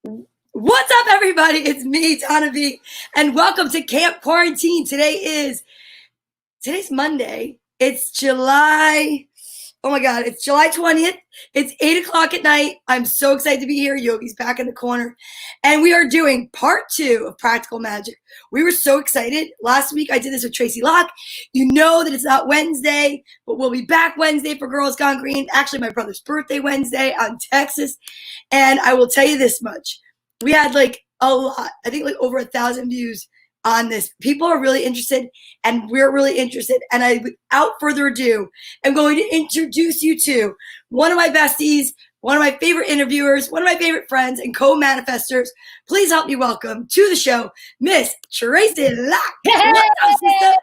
What's up, everybody? It's me, Donna B, and welcome to Camp Quarantine. Today's Monday. It's July. Oh my God, it's July 20th. It's 8 o'clock at night. I'm so excited to be here. Yogi's back in the corner. And we are doing part 2 of Practical Magic. We were so excited. Last week I did this with Tracy Locke. You know that it's not Wednesday, but we'll be back Wednesday for Girls Gone Green. Actually, my brother's birthday Wednesday out in Texas. And I will tell you this much. We had like a lot, I think like over 1,000 views on this. People are really interested and we're really interested. And without further ado, I'm going to introduce you to one of my besties, one of my favorite interviewers, one of my favorite friends and co-manifestors. Please help me welcome to the show, Miss Tracy Locke. Hey!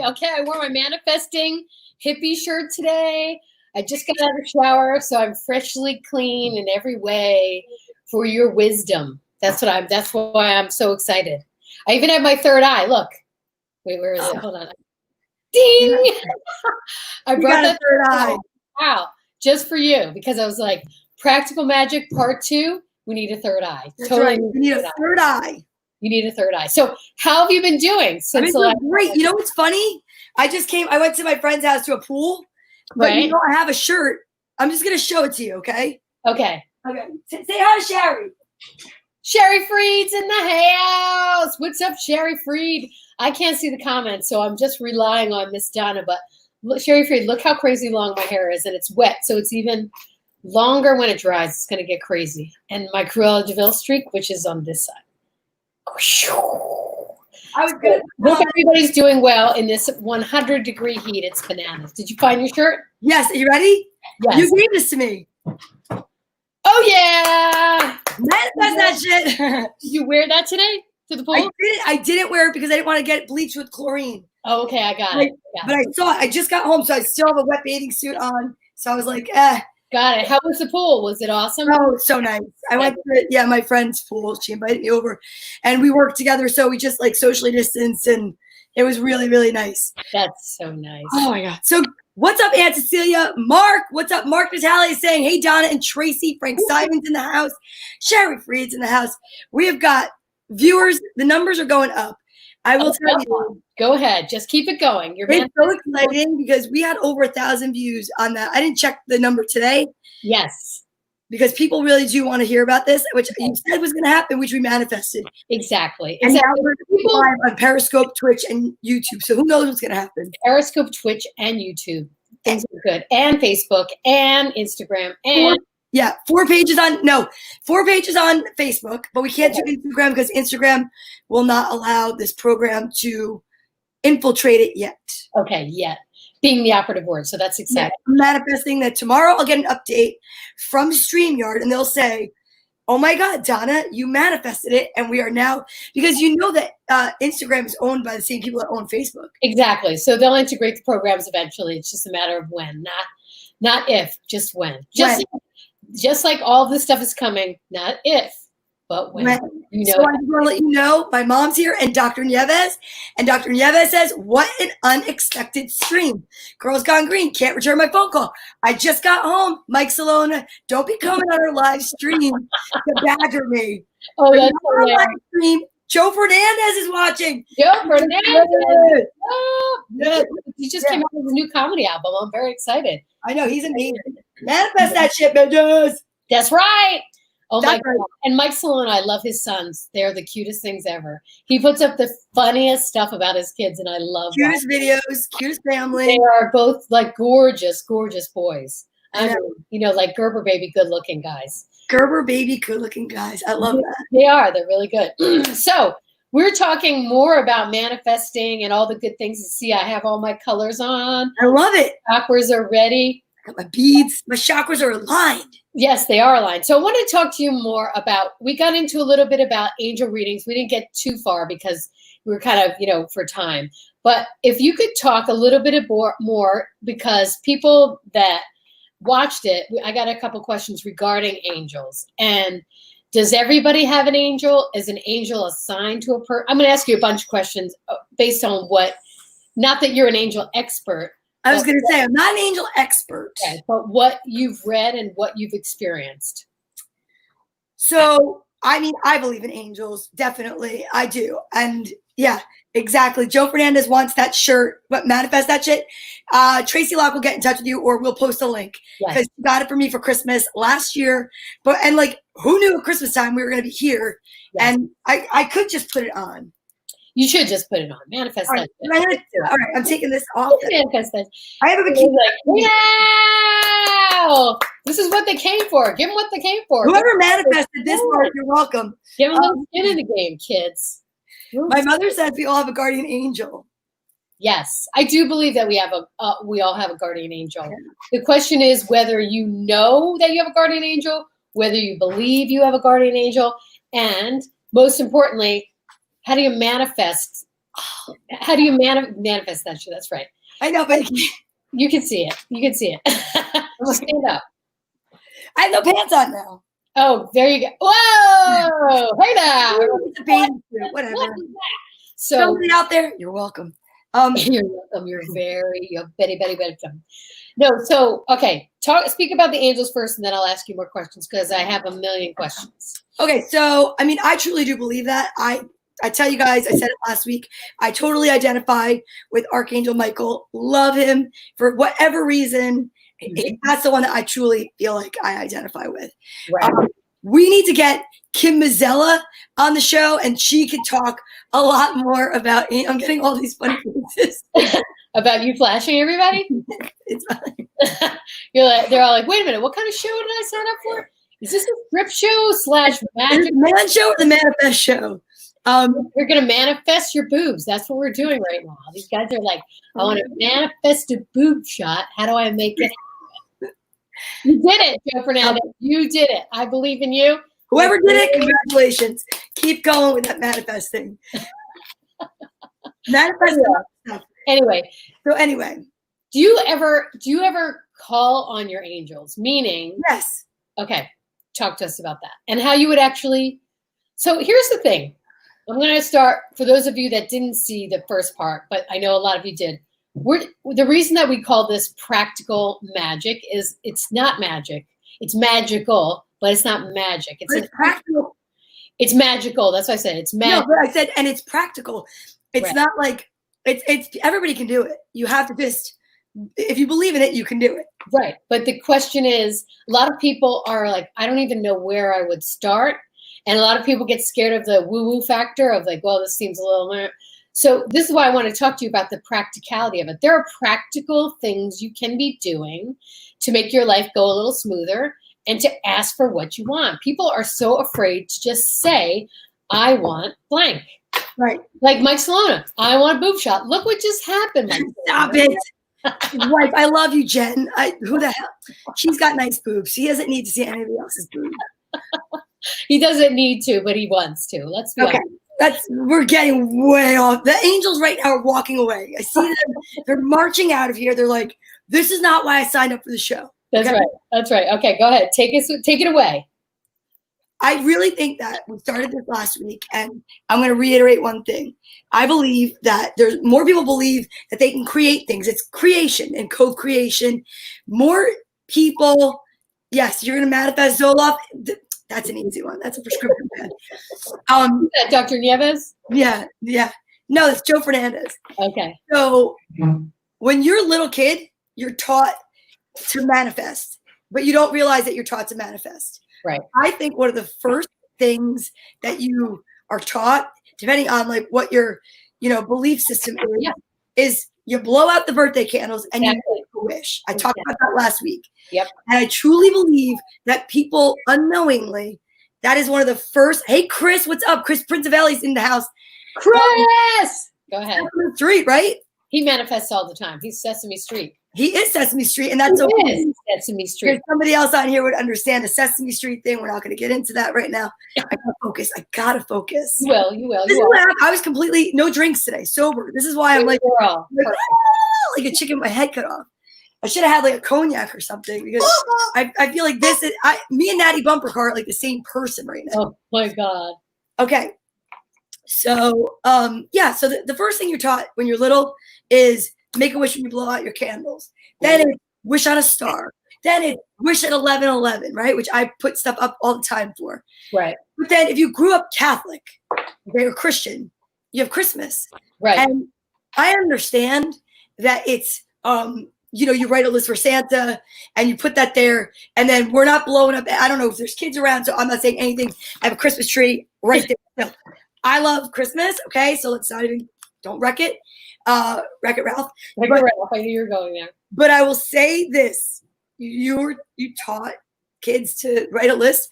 Okay, I wore my manifesting hippie shirt today. I just got out of the shower, so I'm freshly clean in every way for your wisdom. That's why I'm so excited. I even have my third eye. Look. Wait, where is it? Hold on. Ding! I brought that third eye out just for you because I was like, Practical Magic Part 2, we need a third eye. That's totally right. You need a third eye. You need a third eye. So how have you been doing since the last great. You know what's funny? I went to my friend's house to a pool, but right? you know I have a shirt. I'm just going to show it to you, okay? Okay. Okay. Say hi to Sherry. Sherry Freed's in the house. What's up, Sherry Freed? I can't see the comments, so I'm just relying on Miss Donna. But look, Sherry Freed, look how crazy long my hair is, and it's wet, so it's even longer when it dries. It's going to get crazy. And my Cruella de Vil streak, which is on this side. I was good. Hope everybody's doing well in this 100-degree heat. It's bananas. Did you find your shirt? Yes. Are you ready? Yes. You gave this to me. Oh, yeah. That's that shit. Did you wear that today to the pool? I didn't wear it because I didn't want to get bleached with chlorine. Oh, okay. I got it. But I saw it. I just got home, so I still have a wet bathing suit on. So I was like, eh. Got it. How was the pool? Was it awesome? Oh, so nice. I went to my friend's pool. She invited me over, and we worked together. So we just like socially distanced, and it was really, really nice. That's so nice. Oh my God. So what's up, Aunt Cecilia? Mark, what's up? Mark Natale is saying, hey, Donna and Tracy. Frank Simon's in the house. Sherry Freed's in the house. We have got viewers. The numbers are going up. I will tell you. Go ahead. Just keep it going. It's so exciting because we had over 1,000 views on that. I didn't check the number today. Yes. Because people really do want to hear about this, which you said was going to happen, which we manifested. Exactly. And now we're live on Periscope, Twitch, and YouTube. So who knows what's going to happen? Periscope, Twitch, and YouTube. Things are good. And Facebook, and Instagram, and... Yeah, 4 pages on Facebook, but we can't do Instagram because Instagram will not allow this program to infiltrate it yet. Okay, yet. Being the operative word, so that's exciting. I'm manifesting that tomorrow I'll get an update from StreamYard and they'll say, oh my God, Donna, you manifested it and we are now, because you know that Instagram is owned by the same people that own Facebook. Exactly, so they'll integrate the programs eventually. It's just a matter of when, not if, just when. Just like all this stuff is coming, not if, but when. You know. So I just want to let you know, my mom's here and Dr. Nieves. And Dr. Nieves says, what an unexpected stream. Girls Gone Green, can't return my phone call. I just got home. Mike Salona, don't be coming on our live stream to badger me. Oh, that's hilarious. Live stream. Joe Fernandez is watching. Joe Fernandez. Oh, yes. He just came out with a new comedy album. I'm very excited. I know, he's amazing. Manifest that shit, bitches. That's right. Oh my God. And Mike Salona, I love his sons. They're the cutest things ever. He puts up the funniest stuff about his kids, and I love cutest videos, cutest family. They are both like gorgeous, gorgeous boys. I mean, you know, like Gerber baby, good looking guys. Gerber baby, good looking guys. I love that. They are. They're really good. So we're talking more about manifesting and all the good things. You see, I have all my colors on. I love it. Chakras are ready. I got my beads. My chakras are aligned. Yes, they are aligned. So I want to talk to you more about, we got into a little bit about angel readings. We didn't get too far because we were kind of, you know, for time. But if you could talk a little bit more, because people that watched it, I got a couple questions regarding angels. And does everybody have an angel? Is an angel assigned to a person? I'm going to ask you a bunch of questions based on what, not that you're an angel expert. I was going to say, I'm not an angel expert. Okay, but what you've read and what you've experienced. So, I mean, I believe in angels. Definitely. I do. And yeah, exactly. Joe Fernandez wants that shirt, but manifest that shit. Tracy Locke will get in touch with you or we'll post a link because Yes. she got it for me for Christmas last year. And like, who knew at Christmas time we were going to be here? Yes. And I could just put it on. You should just put it on. Manifest All that. right, all right, I'm taking this off. Manifest that. I have a He's bikini. like, wow! This is what they came for. Give them what they came for. Whoever manifested this part, you're welcome. Give them a little skin in the game, kids. My mother says we all have a guardian angel. Yes, I do believe that we all have a guardian angel. The question is whether you know that you have a guardian angel, whether you believe you have a guardian angel, and most importantly, how do you manifest? How do you manifest that shit? That's right. I know, but You can see it. You can see it. Stand up. I have no pants on now. Oh, there you go. Whoa! Hey now. It's a bathing suit, whatever. So Somebody out there, you're welcome. you're welcome. You're very welcome. No, so okay. Speak about the angels first, and then I'll ask you more questions because I have a million questions. Okay, so I mean, I truly do believe that. I tell you guys, I said it last week. I totally identify with Archangel Michael. Love him for whatever reason. That's the one that I truly feel like I identify with. Right. We need to get Kim Mazzella on the show, and she could talk a lot more about. I'm getting all these funny faces. About you flashing everybody? It's fine. They're all like, wait a minute, what kind of show did I sign up for? Is this a strip show / magic? The man show or the manifest show? You're gonna manifest your boobs. That's what we're doing right now. These guys are like, I want to manifest a boob shot. How do I make it happen? You did it, Joe Fernandez. You did it. I believe in you. Whoever did it, congratulations. Keep going with that manifesting. Manifesting stuff. Anyway, So anyway, do you ever call on your angels? Meaning, yes. okay, talk to us about that and how you would actually. So here's the thing. I'm going to start for those of you that didn't see the first part, but I know a lot of you did. The reason that we call this practical magic is it's not magic. It's magical, but it's not magic. It's practical. It's magical. That's what I said. It's magic. No, but I said, and it's practical. It's Right. not like it's everybody can do it. You have to just, if you believe in it, you can do it. Right. But the question is, a lot of people are like, I don't even know where I would start. And a lot of people get scared of the woo-woo factor of like, well, this seems a little. So this is why I want to talk to you about the practicality of it. There are practical things you can be doing to make your life go a little smoother and to ask for what you want. People are so afraid to just say, I want blank. Right. Like Mike Solona, I want a boob shot. Look what just happened. Mike Stop Solona. it. Wife, I love you, Jen. Who the hell? She's got nice boobs. He doesn't need to see anybody else's boobs. He doesn't need to, but he wants to. Let's be Okay. honest. We're getting way off. The angels right now are walking away. I see them. They're marching out of here. They're like, this is not why I signed up for the show. That's Okay. right. That's right. Okay, go ahead. Take it away. I really think that we started this last week, and I'm going to reiterate one thing. I believe that there's more people believe that they can create things. It's creation and co-creation. More people, yes, you're going to manifest Zoloft. That's an easy one. That's a prescription pen. Dr. Nieves? Yeah. No, it's Joe Fernandez. Okay. So when you're a little kid, you're taught to manifest, but you don't realize that you're taught to manifest. Right. I think one of the first things that you are taught, depending on like what your, belief system is, is you blow out the birthday candles and you make a wish. I talked about that last week. Yep. And I truly believe that people unknowingly, that is one of the first. Hey, Chris, what's up? Chris Princevelli's in the house. Chris! Go ahead. Sesame Street, right? He manifests all the time. He's Sesame Street. He is Sesame Street, and that's He okay. is Sesame If Street. somebody else on here would understand the Sesame Street thing. We're not going to get into that right now. I gotta focus. You will. You will. This You is will. why I was completely no drinks today, sober. This is why I'm like, Girl. like a chicken with my head cut off. I should have had like a cognac or something because I feel like this is me and Natty Bumper Car are like the same person right now. Oh my God. Okay. So so the first thing you're taught when you're little is make a wish when you blow out your candles. Then it's wish on a star. Then it's wish at 11:11, right? Which I put stuff up all the time for. Right. But then if you grew up Catholic, okay, or Christian, you have Christmas. Right. And I understand that it's, you write a list for Santa and you put that there, and then we're not blowing up. I don't know if there's kids around, so I'm not saying anything. I have a Christmas tree right there. No, I love Christmas. Okay, so let's not even, don't wreck it. Wreck it, Ralph. Wreck it, Ralph. I knew you were going there. But I will say this: you taught kids to write a list,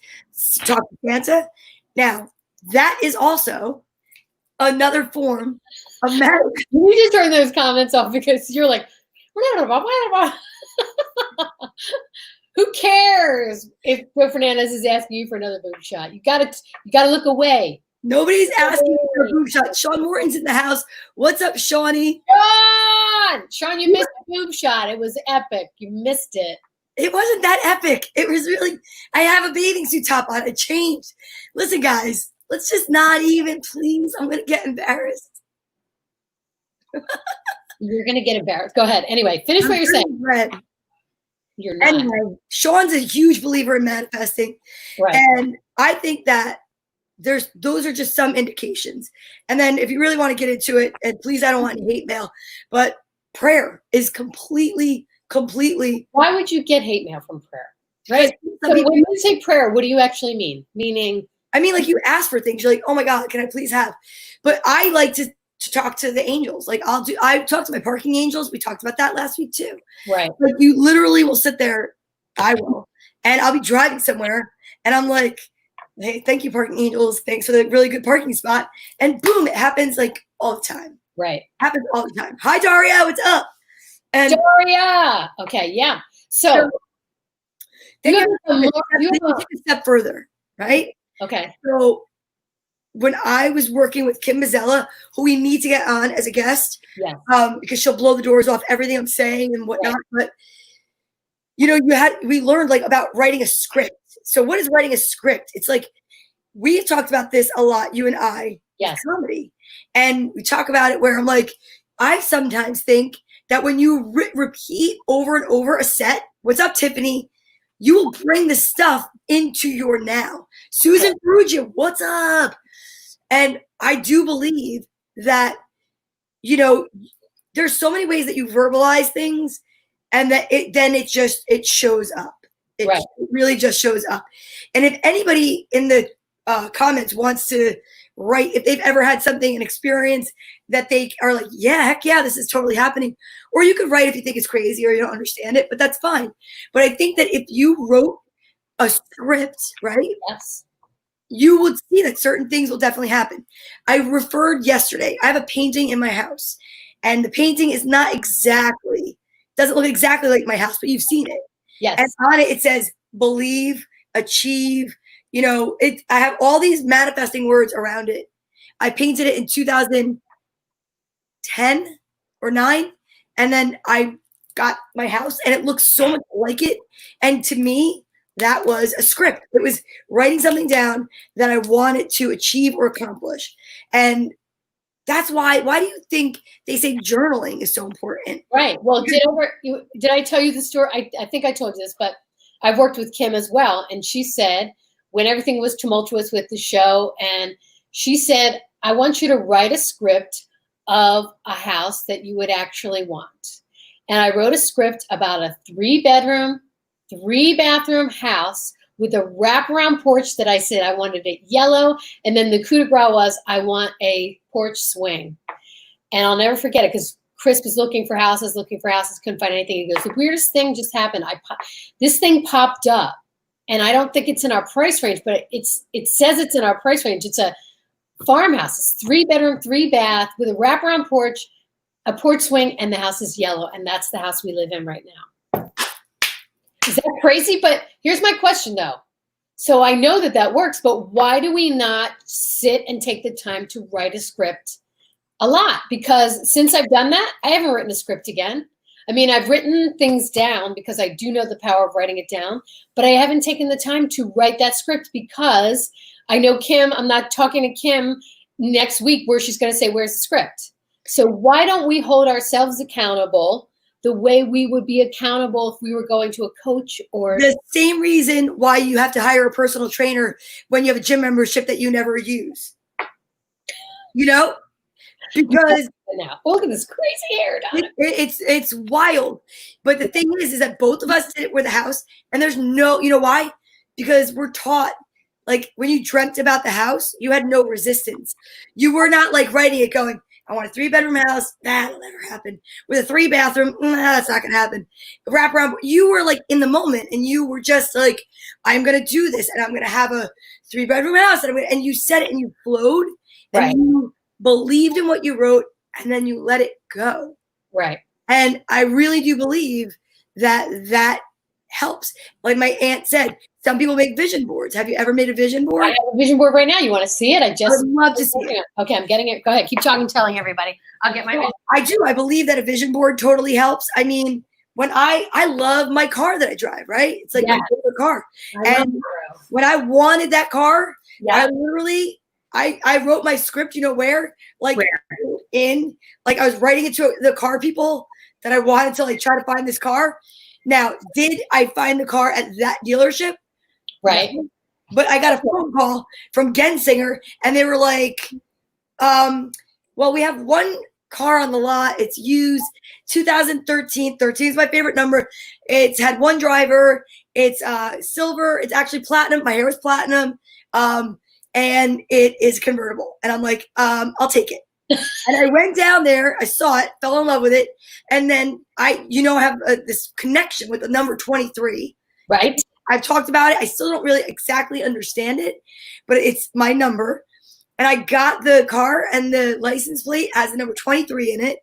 talk to Santa. Now that is also another form of magic. You need to turn those comments off because you're like, who cares if Will Fernandez is asking you for another boob shot? You gotta look away. Nobody's asking for a boob shot. Sean Morton's in the house. What's up, Shawnee? Sean, you missed the boob shot. It was epic. You missed it. It wasn't that epic. It was really, I have a bathing suit top on. It changed. Listen, guys, let's just not even, please. I'm going to get embarrassed. You're going to get embarrassed. Go ahead. Anyway, finish what you're saying. Red. You're not. Anyway, Sean's a huge believer in manifesting. Right. And I think that those are just some indications. And then if you really want to get into it, and please, I don't want any hate mail, but prayer is completely. Why would you get hate mail from prayer? Right. So when you say prayer, what do you actually mean? Meaning, I mean, like you ask for things. You're like, oh my God, can I please have? But I like to talk to the angels. Like I talk to my parking angels. We talked about that last week too. Right. Like you literally will sit there. I will, and I'll be driving somewhere, and I'm like, hey, thank you, parking angels. Thanks for the really good parking spot. And boom, it happens like all the time. Right. Happens all the time. Hi, Daria. What's up? And Daria. Okay. Yeah. So then you take a step further, right? Okay. So when I was working with Kim Mazzella, who we need to get on as a guest, because she'll blow the doors off everything I'm saying and whatnot. Right. But we learned like about writing a script. So what is writing a script? It's like we've talked about this a lot, you and I, comedy, and we talk about it where I'm like, I sometimes think that when you repeat over and over a set, what's up, Tiffany? You will bring the stuff into your now. Susan Perugia, what's up? And I do believe that, there's so many ways that you verbalize things, and that it shows up. It really just shows up. And if anybody in the comments wants to write, if they've ever had an experience that they are like, yeah, heck yeah, this is totally happening. Or you could write if you think it's crazy or you don't understand it, but that's fine. But I think that if you wrote a script, right? Yes. You would see that certain things will definitely happen. I referred yesterday. I have a painting in my house, and the painting is doesn't look exactly like my house, but you've seen it. Yes. And on it says, believe, achieve. I have all these manifesting words around it. I painted it in 2010 or 9. And then I got my house, and it looks so much like it. And to me, that was a script. It was writing something down that I wanted to achieve or accomplish. And that's why do you think they say journaling is so important? Right. Well, did I tell you the story? I think I told you this, but I've worked with Kim as well. And she said, when everything was tumultuous with the show, and she said, I want you to write a script of a house that you would actually want. And I wrote a script about a 3-bedroom, 3-bathroom house with a wraparound porch that I said I wanted it yellow. And then the coup de grace was, I want a porch swing. And I'll never forget it because Chris was looking for houses, couldn't find anything. He goes, the weirdest thing just happened. This thing popped up. And I don't think it's in our price range, but it says it's in our price range. It's a farmhouse. It's 3-bedroom, 3-bath with a wraparound porch, a porch swing, and the house is yellow. And that's the house we live in right now. Is that crazy? But here's my question, though. So I know that works, but why do we not sit and take the time to write a script a lot? Because since I've done that, I haven't written a script again. I mean, I've written things down because I do know the power of writing it down, but I haven't taken the time to write that script because I know Kim, I'm not talking to Kim next week where she's going to say, where's the script? So why don't we hold ourselves accountable the way we would be accountable if we were going to a coach or The same reason why you have to hire a personal trainer when you have a gym membership that you never use. You know? Because now. Look at this crazy hair, Donna. it's wild. But the thing is that both of us did it with the house, and there's no, you know why? Because we're taught, like when you dreamt about the house, you had no resistance. You were not like writing it going, I want a 3-bedroom house. That'll never happen. With a 3-bathroom, that's not going to happen. Wrap around. You were like in the moment, and you were just like, I'm going to do this, and I'm going to have a 3-bedroom house. And you said it, and you flowed, and Right. you believed in what you wrote, and then you let it go. Right. And I really do believe that helps. Like my aunt said, some people make vision boards. Have you ever made a vision board? I have a vision board right now. You want to see it? I I just would love to see it. Okay, I'm getting it. Go ahead. Keep talking, telling everybody. I'll get my vision. I do. I believe that a vision board totally helps. I mean, when I love my car that I drive, right? It's like my favorite car. And when I wanted that car, I literally I wrote my script, you know where? Like in, like I was writing it to the car people that I wanted to like try to find this car. Now, did I find the car at that dealership? Right. No. But I got a phone call from Gensinger, and they were like, well, we have one car on the lot. It's used 2013. 13 is my favorite number. It's had one driver. It's silver. It's actually platinum. My hair is platinum. And it is convertible. And I'm like, I'll take it. And I went down there. I saw it, fell in love with it. And then I have this connection with the number 23. Right. I've talked about it. I still don't really exactly understand it, but it's my number. And I got the car, and the license plate has the number 23 in it.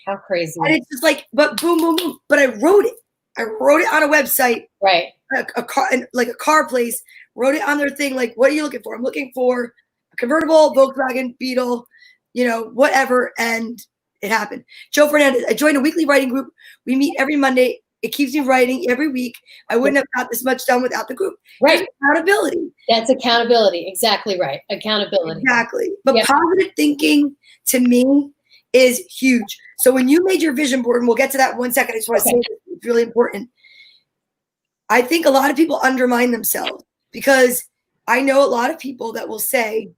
How crazy. And it's just like, but boom, boom, boom. But I wrote it. I wrote it on a website. Right. A car, like a car place, wrote it on their thing. Like, what are you looking for? I'm looking for a convertible, Volkswagen Beetle, whatever. And it happened. Joe Fernandez, I joined a weekly writing group. We meet every Monday. It keeps me writing every week. I wouldn't have got this much done without the group. Right. There's accountability. That's accountability. Exactly right. Accountability. Exactly. But positive thinking to me is huge. So when you made your vision board, and we'll get to that in 1 second, I just want to say this, it's really important. I think a lot of people undermine themselves, because I know a lot of people that will say,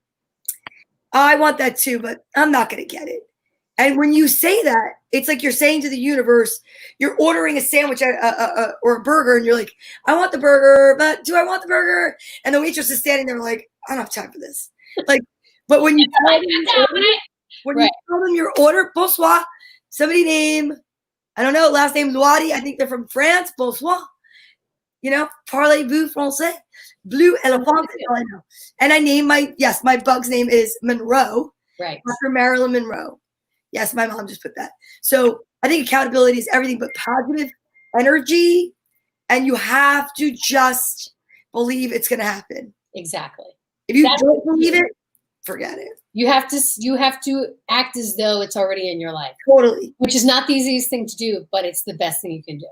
I want that too, but I'm not going to get it. And when you say that, it's like you're saying to the universe, you're ordering a sandwich or a burger, and you're like, I want the burger, but do I want the burger? And the waitress is standing there like, I don't have time for this. Like, but when you tell them your order, bonsoir, somebody name, I don't know, last name Loadi, I think they're from France, bonsoir. Parlez-vous français? Blue elephant, that's all I know. And I named my bug's name is Monroe. Right. After Marilyn Monroe. Yes, my mom just put that. So I think accountability is everything but positive energy, and you have to just believe it's going to happen. Exactly. If you don't believe it, forget it. You have to act as though it's already in your life. Totally. Which is not the easiest thing to do, but it's the best thing you can do.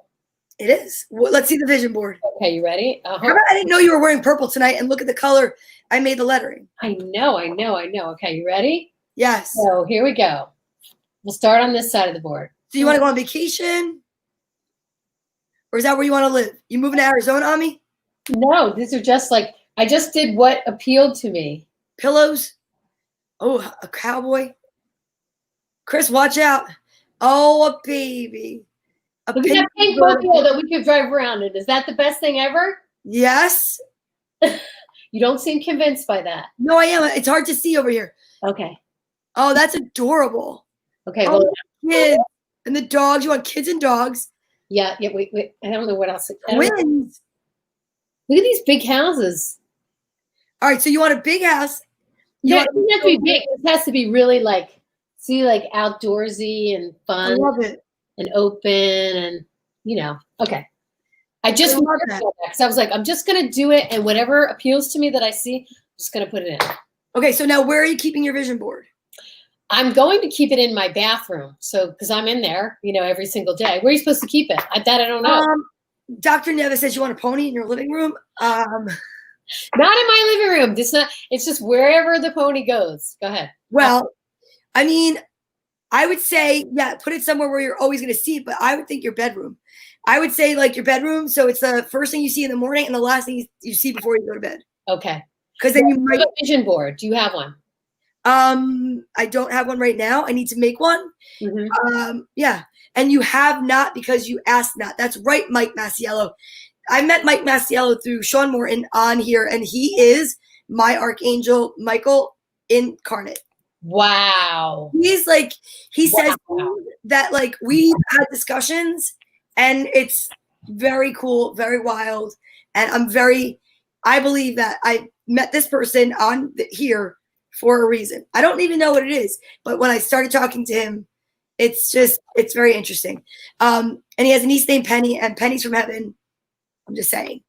It is. Well, let's see the vision board. Okay, you ready? How about I didn't know you were wearing purple tonight, and look at the color I made the lettering. I know. Okay, you ready? Yes. So here we go. We'll start on this side of the board. Do you want to go on vacation? Or is that where you want to live? You moving to Arizona on me? No, these are just like, I just did what appealed to me. Pillows? Oh, a cowboy? Chris, watch out. Oh, a baby. We have pink mobile that we could drive around in. Is that the best thing ever? Yes. You don't seem convinced by that. No, I am. It's hard to see over here. Okay. Oh, that's adorable. Okay. Oh, kids and the dogs. You want kids and dogs? Yeah. Wait. I don't know what else. Twins. Look at these big houses. All right. So you want a big house? Yeah, it doesn't have to be big. It has to be really like outdoorsy and fun. I love it. And open and, okay. I just love that because I was like, I'm just going to do it. And whatever appeals to me that I see, I'm just going to put it in. Okay. So now where are you keeping your vision board? I'm going to keep it in my bathroom. So, because I'm in there, every single day. Where are you supposed to keep it? I don't know. Dr. Nevis says you want a pony in your living room. Not in my living room. It's just wherever the pony goes. Go ahead. Well, I mean, I would say, yeah, put it somewhere where you're always going to see it, but I would think your bedroom. I would say like your bedroom. So it's the first thing you see in the morning and the last thing you see before you go to bed. Okay. Because then you might. A vision board. Do you have one? I don't have one right now. I need to make one. Yeah. And you have not because you asked not. That's right, Mike Masiello. I met Mike Masiello through Sean Morton on here, and he is my Archangel Michael incarnate. Wow. He's like, he says that like we've had discussions and it's very cool, very wild. And I believe that I met this person on here for a reason. I don't even know what it is, but when I started talking to him, it's very interesting. And he has a niece named Penny, and Penny's from heaven. I'm just saying.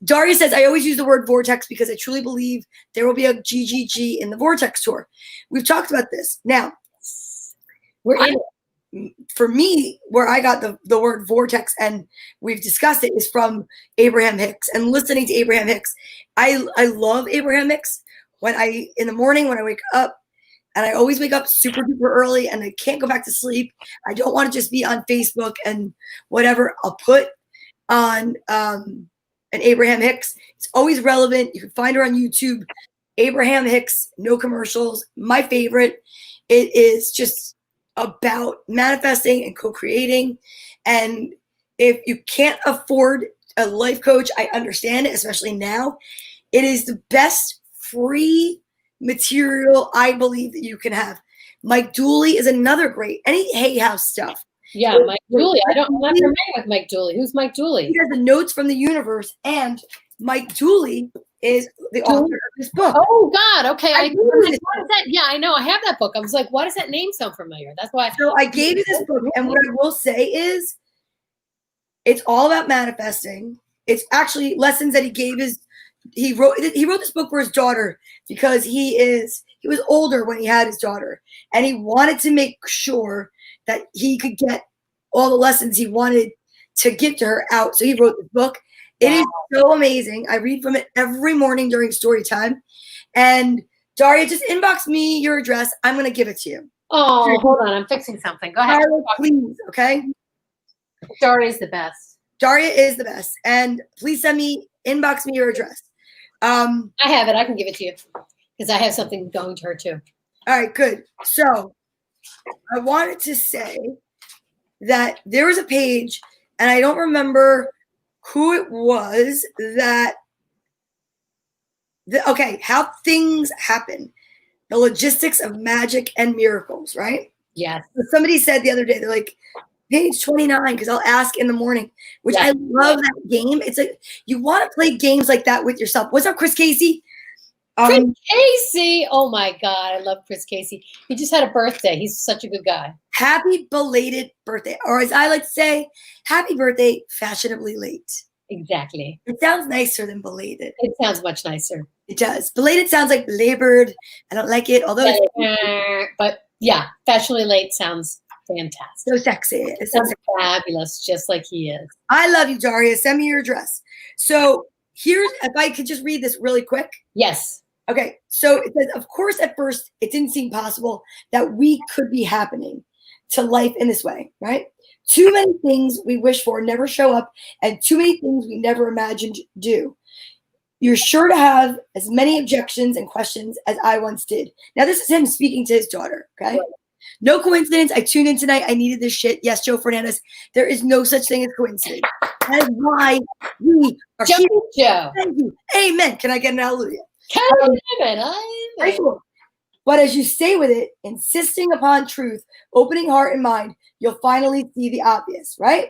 Daria says, I always use the word vortex because I truly believe there will be a GGG in the Vortex tour. We've talked about this. Now, for me, where I got the word vortex, and we've discussed it, is from Abraham Hicks. And listening to Abraham Hicks, I love Abraham Hicks. In the morning when I wake up, and I always wake up super duper early and I can't go back to sleep. I don't want to just be on Facebook and whatever. I'll put on an Abraham Hicks. It's always relevant. You can find her on YouTube. Abraham Hicks, no commercials. My favorite. It is just about manifesting and co-creating. And if you can't afford a life coach, I understand it, especially now. It is the best free material I believe that you can have. Mike Dooley is another great. Any Hay House stuff. Yeah, Mike Dooley. I'm not familiar with Mike Dooley. Who's Mike Dooley? He has the Notes from the Universe, and Mike Dooley is the author of this book. Oh God, okay. What is that? Yeah, I know. I have that book. I was like, why does that name sound familiar? That's why. So I gave you this book, and what I will say is, it's all about manifesting. It's actually lessons that he gave he wrote this book for his daughter because he was older when he had his daughter, and he wanted to make sure that he could get all the lessons he wanted to give to her out. So he wrote this book. It is so amazing. I read from it every morning during story time. And Daria, just inbox me your address. I'm going to give it to you. Oh, hold on. I'm fixing something. Go ahead. Daria, please, okay? Daria's the best. Daria is the best. And please inbox me your address. I have it. I can give it to you because I have something going to her too. All right, good. So I wanted to say that there was a page, and I don't remember who it was how things happen, the logistics of magic and miracles, right? Yes. Somebody said the other day, they're like, page 29, because I'll ask in the morning, which I love that game. It's like, you want to play games like that with yourself. What's up, Chris Casey? Chris Casey. Oh my God. I love Chris Casey. He just had a birthday. He's such a good guy. Happy belated birthday. Or as I like to say, happy birthday, fashionably late. Exactly. It sounds nicer than belated. It sounds much nicer. It does. Belated sounds like belabored. I don't like it, although but yeah, fashionably late sounds fantastic. So sexy. It sounds fabulous, just like he is. I love you, Daria. Send me your address. So if I could just read this really quick. Yes. Okay. So it says, of course, at first, it didn't seem possible that we could be happening to life in this way, right? Too many things we wish for never show up, and too many things we never imagined do. You're sure to have as many objections and questions as I once did. Now, this is him speaking to his daughter, okay? Right. No coincidence. I tuned in tonight. I needed this shit. Yes, Joe Fernandez. There is no such thing as coincidence. That is why we are here. Joe. Thank you. Amen. Can I get an hallelujah? Amen. But as you stay with it, insisting upon truth, opening heart and mind, you'll finally see the obvious, right?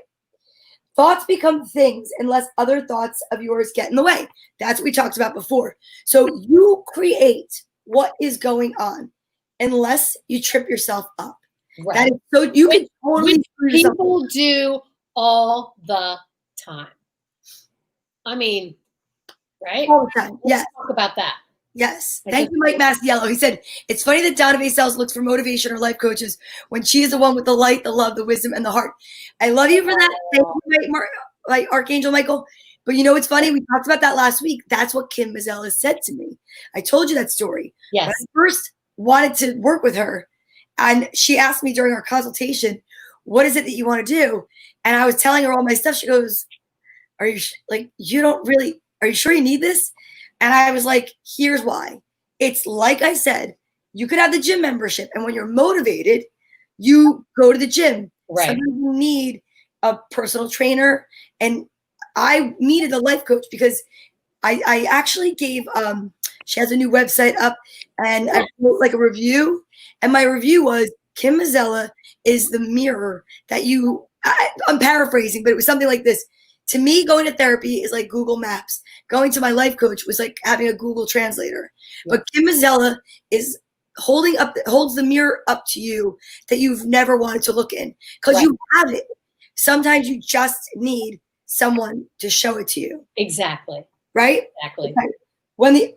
Thoughts become things unless other thoughts of yours get in the way. That's what we talked about before. So you create what is going on unless you trip yourself up. Right. That is so you can totally people do all the time. I mean, right? All the time. Let's talk about that. Yes. Thank you, Mike Masiello. He said, it's funny that Donna Vasells looks for motivation or life coaches when she is the one with the light, the love, the wisdom, and the heart. I love you for that. Thank you, Archangel Michael. But you know what's funny? We talked about that last week. That's what Kim Mazzella said to me. I told you that story. Yes. When I first wanted to work with her, And she asked me during our consultation, what is it that you want to do? And I was telling her all my stuff. She goes, are you you don't really, are you sure you need this? And I was like, here's why. It's like I said, you could have the gym membership, and when you're motivated, you go to the gym. Right. Sometimes you need a personal trainer. And I needed a life coach because I actually gave, she has a new website up, and I wrote like a review. And my review was, Kim Mazzella is the mirror that I'm paraphrasing, but it was something like this. To me, going to therapy is like Google Maps. Going to my life coach was like having a Google translator. Yeah. But Kim Mazzella is holds the mirror up to you that you've never wanted to look in, because right. You have it. Sometimes you just need someone to show it to you. Exactly. Right? Exactly. Okay. When the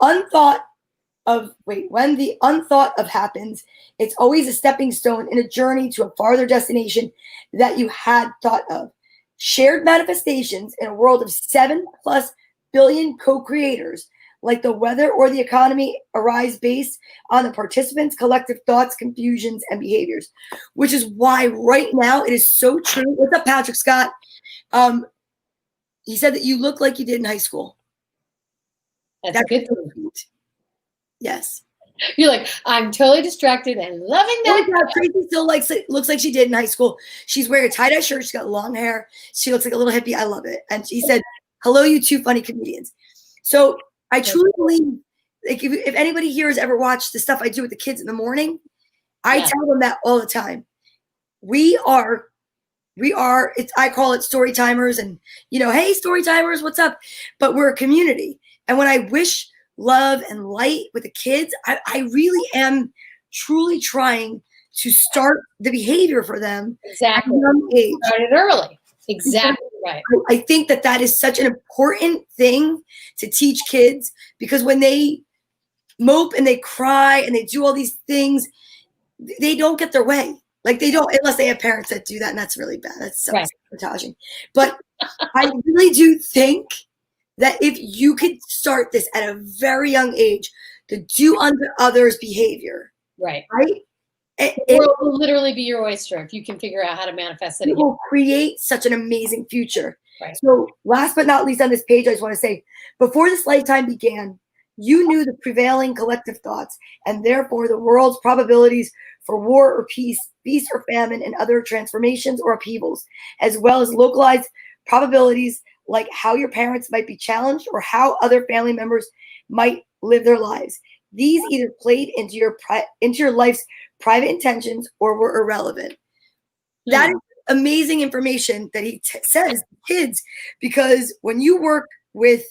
unthought of happens, it's always a stepping stone in a journey to a farther destination that you had thought of. Shared manifestations in a world of 7+ billion co-creators, like the weather or the economy, arise based on the participants' collective thoughts, confusions, and behaviors, which is why right now it is so true. What's up, Patrick Scott? He said that you look like you did in high school. That's a good thing. Yes. You're like, I'm totally distracted and loving that. Oh, Tracy still looks like she did in high school. She's wearing a tie-dye shirt. She's got long hair. She looks like a little hippie. I love it. And she said, hello, you two funny comedians. So I truly believe, like, if anybody here has ever watched the stuff I do with the kids in the morning, I tell them that all the time. I call it story timers, and, hey, story timers, what's up? But we're a community. And when I wish love and light with the kids, I really am truly trying to start the behavior for them. Exactly. At a young age. Started early. Exactly right. I think that is such an important thing to teach kids, because when they mope and they cry and they do all these things, they don't get their way. Like, they don't, unless they have parents that do that, and that's really bad. That's self-sabotaging. But I really do think that if you could start this at a very young age, to do unto others behavior, right? It will literally be your oyster if you can figure out how to manifest it. It will create such an amazing future. Right. So last but not least on this page, I just want to say, before this lifetime began, you knew the prevailing collective thoughts, and therefore the world's probabilities for war or peace, feast or famine, and other transformations or upheavals, as well as localized probabilities like how your parents might be challenged or how other family members might live their lives. These either played into your life's private intentions or were irrelevant. Mm-hmm. That is amazing information that he says to kids, because when you work with,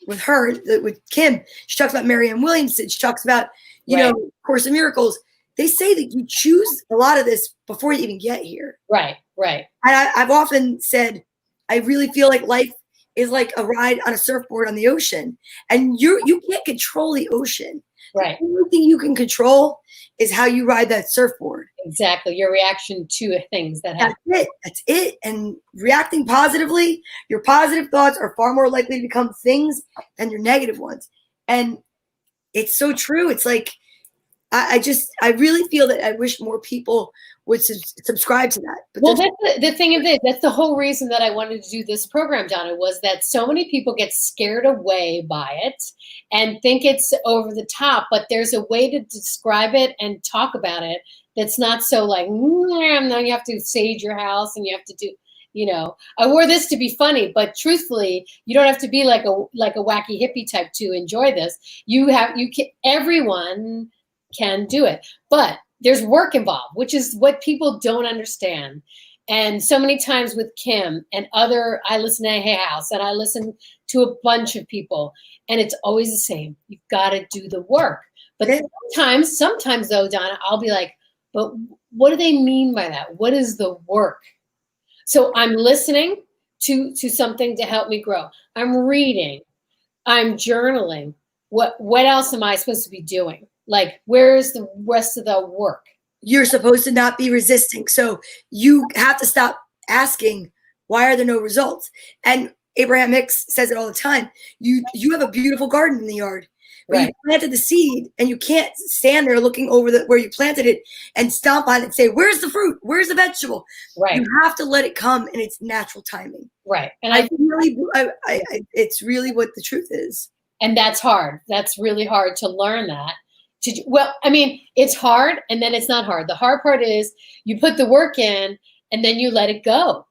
with her, with Kim, she talks about Marianne Williamson. She talks about, Course in Miracles. They say that you choose a lot of this before you even get here. Right, right. And I've often said, I really feel like life is like a ride on a surfboard on the ocean, and you can't control the ocean. Right. The only thing you can control is how you ride that surfboard. Exactly. Your reaction to things that happen. That's it. And reacting positively, your positive thoughts are far more likely to become things than your negative ones. And it's so true. It's like, I really feel that I wish more people would subscribe to that. But well, that's the thing of it. That's the whole reason that I wanted to do this program, Donna, was that so many people get scared away by it and think it's over the top, but there's a way to describe it and talk about it that's not so like, now you have to sage your house and you have to do, I wore this to be funny, but truthfully, you don't have to be like a wacky hippie type to enjoy this. Everyone can do it, but there's work involved, which is what people don't understand. And so many times with Kim and I listen to Hay House and I listen to a bunch of people, and it's always the same. You've got to do the work. But sometimes though, Donna, I'll be like, but what do they mean by that? What is the work? So I'm listening to something to help me grow. I'm reading, I'm journaling. What else am I supposed to be doing? Like, where's the rest of the work? You're supposed to not be resisting. So you have to stop asking, why are there no results? And Abraham Hicks says it all the time. You have a beautiful garden in the yard. But Right. you planted the seed, and you can't stand there looking over where you planted it and stomp on it and say, "Where's the fruit? Where's the vegetable?" Right. You have to let it come in its natural timing. Right. And it's really what the truth is. And that's hard. That's really hard to learn that. Well, I mean, it's hard, and then it's not hard. The hard part is you put the work in, and then you let it go.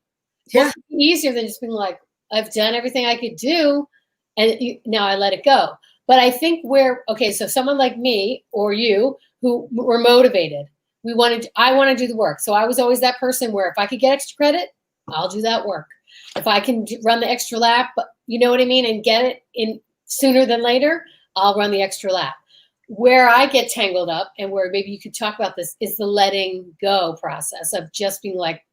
Yeah. Well, it's easier than just being like, I've done everything I could do, and now I let it go. But I think so someone like me or you who were motivated, I want to do the work. So I was always that person where if I could get extra credit, I'll do that work. If I can run the extra lap, you know what I mean, and get it in sooner than later, I'll run the extra lap. Where I get tangled up, and where maybe you could talk about this, is the letting go process of just being like,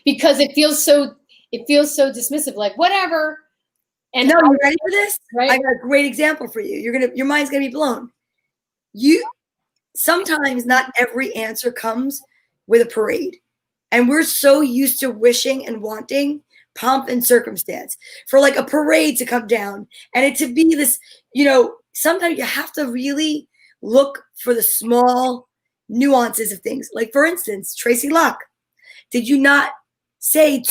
because it feels so dismissive, like whatever. And no, you ready for this? Right? I got a great example for you. Your mind's gonna be blown. Sometimes not every answer comes with a parade. And we're so used to wishing and wanting pomp and circumstance for like a parade to come down and it to be this, sometimes you have to really look for the small nuances of things. Like, for instance, Tracy Locke, did you not say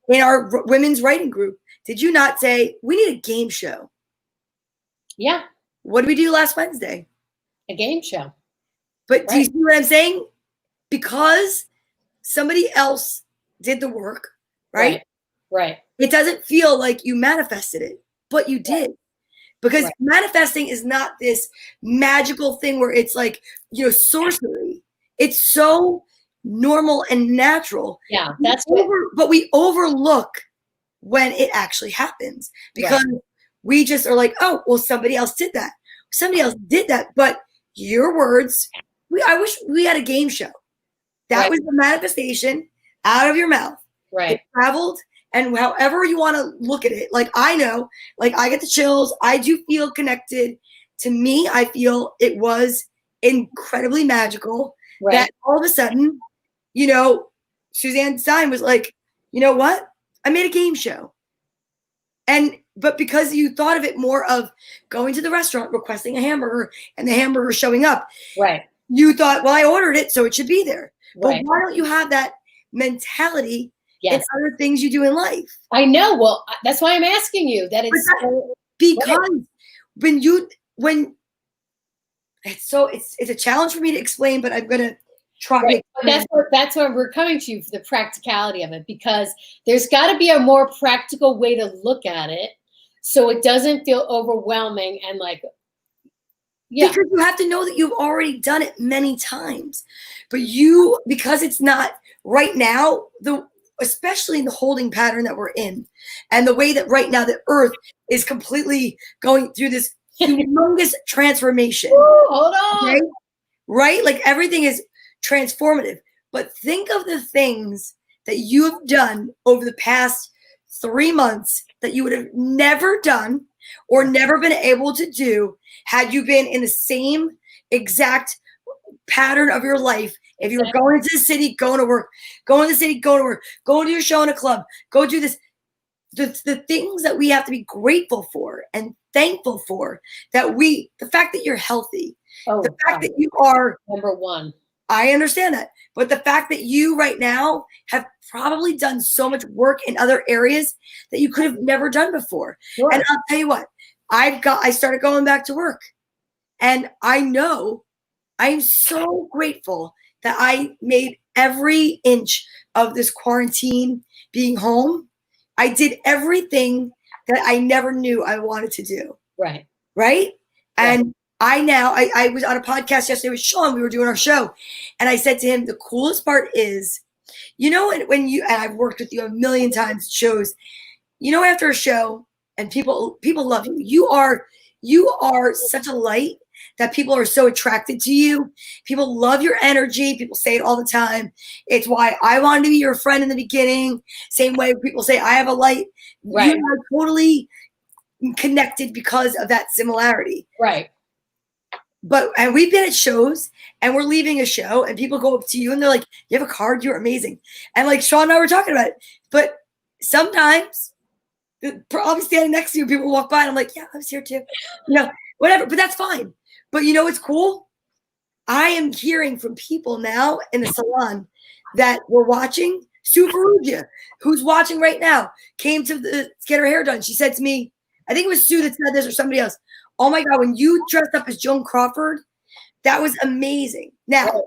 in our women's writing group, did you not say, we need a game show? Yeah. What did we do last Wednesday? A game show. But do you see what I'm saying? Because somebody else did the work, right? Right. It doesn't feel like you manifested it, but you did. Because manifesting is not this magical thing where it's like, sorcery. It's so normal and natural. Yeah, but we overlook when it actually happens because we just are like, oh, well, somebody else did that. Somebody else did that. But your words, I wish we had a game show. That was the manifestation out of your mouth. Right. It traveled, and however you want to look at it, like I know, like I get the chills. I do feel connected. To me, I feel it was incredibly magical that all of a sudden, Suzanne Stein was like, you know what? I made a game show. But because you thought of it more of going to the restaurant, requesting a hamburger, and the hamburger showing up, you thought, well, I ordered it, so it should be there. But why don't you have that mentality in other things you do in life? I know. Well, that's why I'm asking you that. Because when it's a challenge for me to explain, but I'm gonna try. That's where we're coming to, for the practicality of it, because there's got to be a more practical way to look at it, so it doesn't feel overwhelming and like. Yeah. Because you have to know that you've already done it many times, but because it's not right now, especially in the holding pattern that we're in, and the way that right now the earth is completely going through this humongous transformation. Ooh, hold on. Okay? Right? Like everything is transformative. But think of the things that you have done over the past 3 months that you would have never done or never been able to do had you been in the same exact pattern of your life. If you were going to the city, going to work, going to the city, going to work, going to your show in a club, go do this. The things that we have to be grateful for and thankful for, the fact that you're healthy, the fact that you are number one. I understand that. But the fact that you right now have probably done so much work in other areas that you could have never done before. Sure. And I'll tell you what, I started going back to work. And I know I'm so grateful that I made every inch of this quarantine being home. I did everything that I never knew I wanted to do. Right. Right? And I was on a podcast yesterday with Sean. We were doing our show. And I said to him, the coolest part is, when you, and I've worked with you a million times, shows, after a show and people love you. You are such a light that people are so attracted to you. People love your energy. People say it all the time. It's why I wanted to be your friend in the beginning. Same way people say I have a light. Right. You are totally connected because of that similarity. Right. And we've been at shows and we're leaving a show and people go up to you and they're like, you have a card? You're amazing. And like Sean and I were talking about it. But sometimes I'll be standing next to you. People walk by and I'm like, yeah, I was here too. Whatever, but that's fine. But you know what's cool? I am hearing from people now in the salon that were watching. Sue Ferrugia, who's watching right now, came to get her hair done. She said to me, I think it was Sue that said this or somebody else. Oh my God, when you dressed up as Joan Crawford, that was amazing. Now,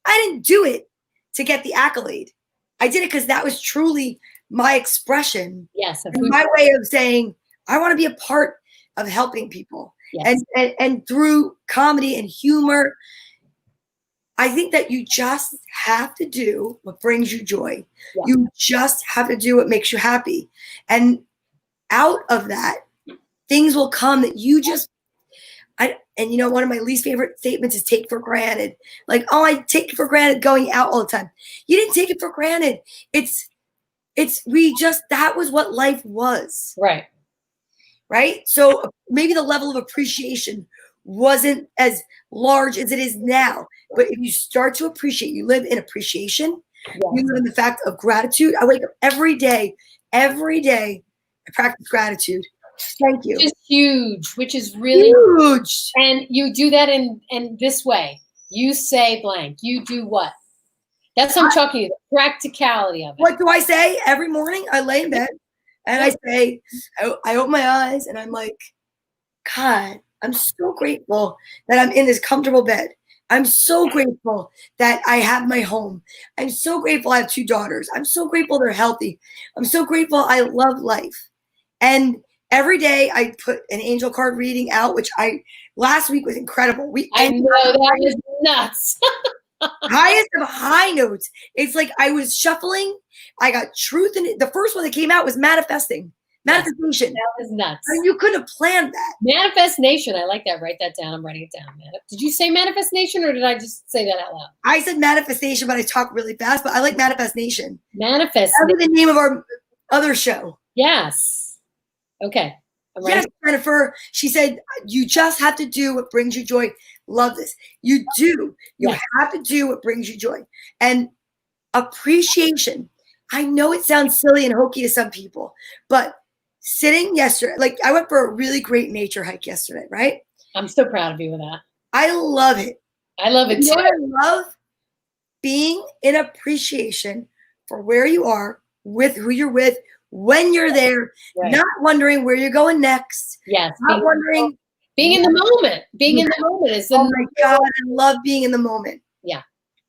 I didn't do it to get the accolade. I did it because that was truly my expression. Yes. My way of saying, I want to be a part of helping people. Yes. And through comedy and humor, I think that you just have to do what brings you joy. Yeah. You just have to do what makes you happy. And out of that, things will come that you just, and you know, one of my least favorite statements is take for granted. Like, oh, I take for granted going out all the time. You didn't take it for granted. That was what life was. Right. Right. So maybe the level of appreciation wasn't as large as it is now. But if you start to appreciate, you live in appreciation, you live in the fact of gratitude. I wake up every day, I practice gratitude. Thank you. Which is huge, which is really huge. And you do that in this way. You say blank. You do what? That's what I'm talking about, the practicality of it. What do I say? Every morning I lay in bed and I say, I open my eyes and I'm like, God, I'm so grateful that I'm in this comfortable bed. I'm so grateful that I have my home. I'm so grateful I have 2 daughters. I'm so grateful they're healthy. I'm so grateful I love life. And every day I put an angel card reading out, which last week was incredible. I know, that was nuts. Highest of high notes. It's like I was shuffling. I got truth in it. The first one that came out was manifestation. That was nuts. I mean, you couldn't have planned that. Manifestation. I like that. Write that down. I'm writing it down. Did you say manifestation or did I just say that out loud? I said manifestation, but I talk really fast. But I like manifestation. Manifestation. That'll be the name of our other show. Yes. Okay. Yes, Jennifer. She said, you just have to do what brings you joy. Love this. You do. You have to do what brings you joy. And appreciation. I know it sounds silly and hokey to some people, but sitting yesterday, like I went for a really great nature hike yesterday, right? I'm so proud of you with that. I love it. I love it too. I love being in appreciation for where you are, with who you're with, when you're there, not wondering where you're going next. Yes. Not wondering. Being in the moment. Being in the moment is oh my God, I love being in the moment. Yeah.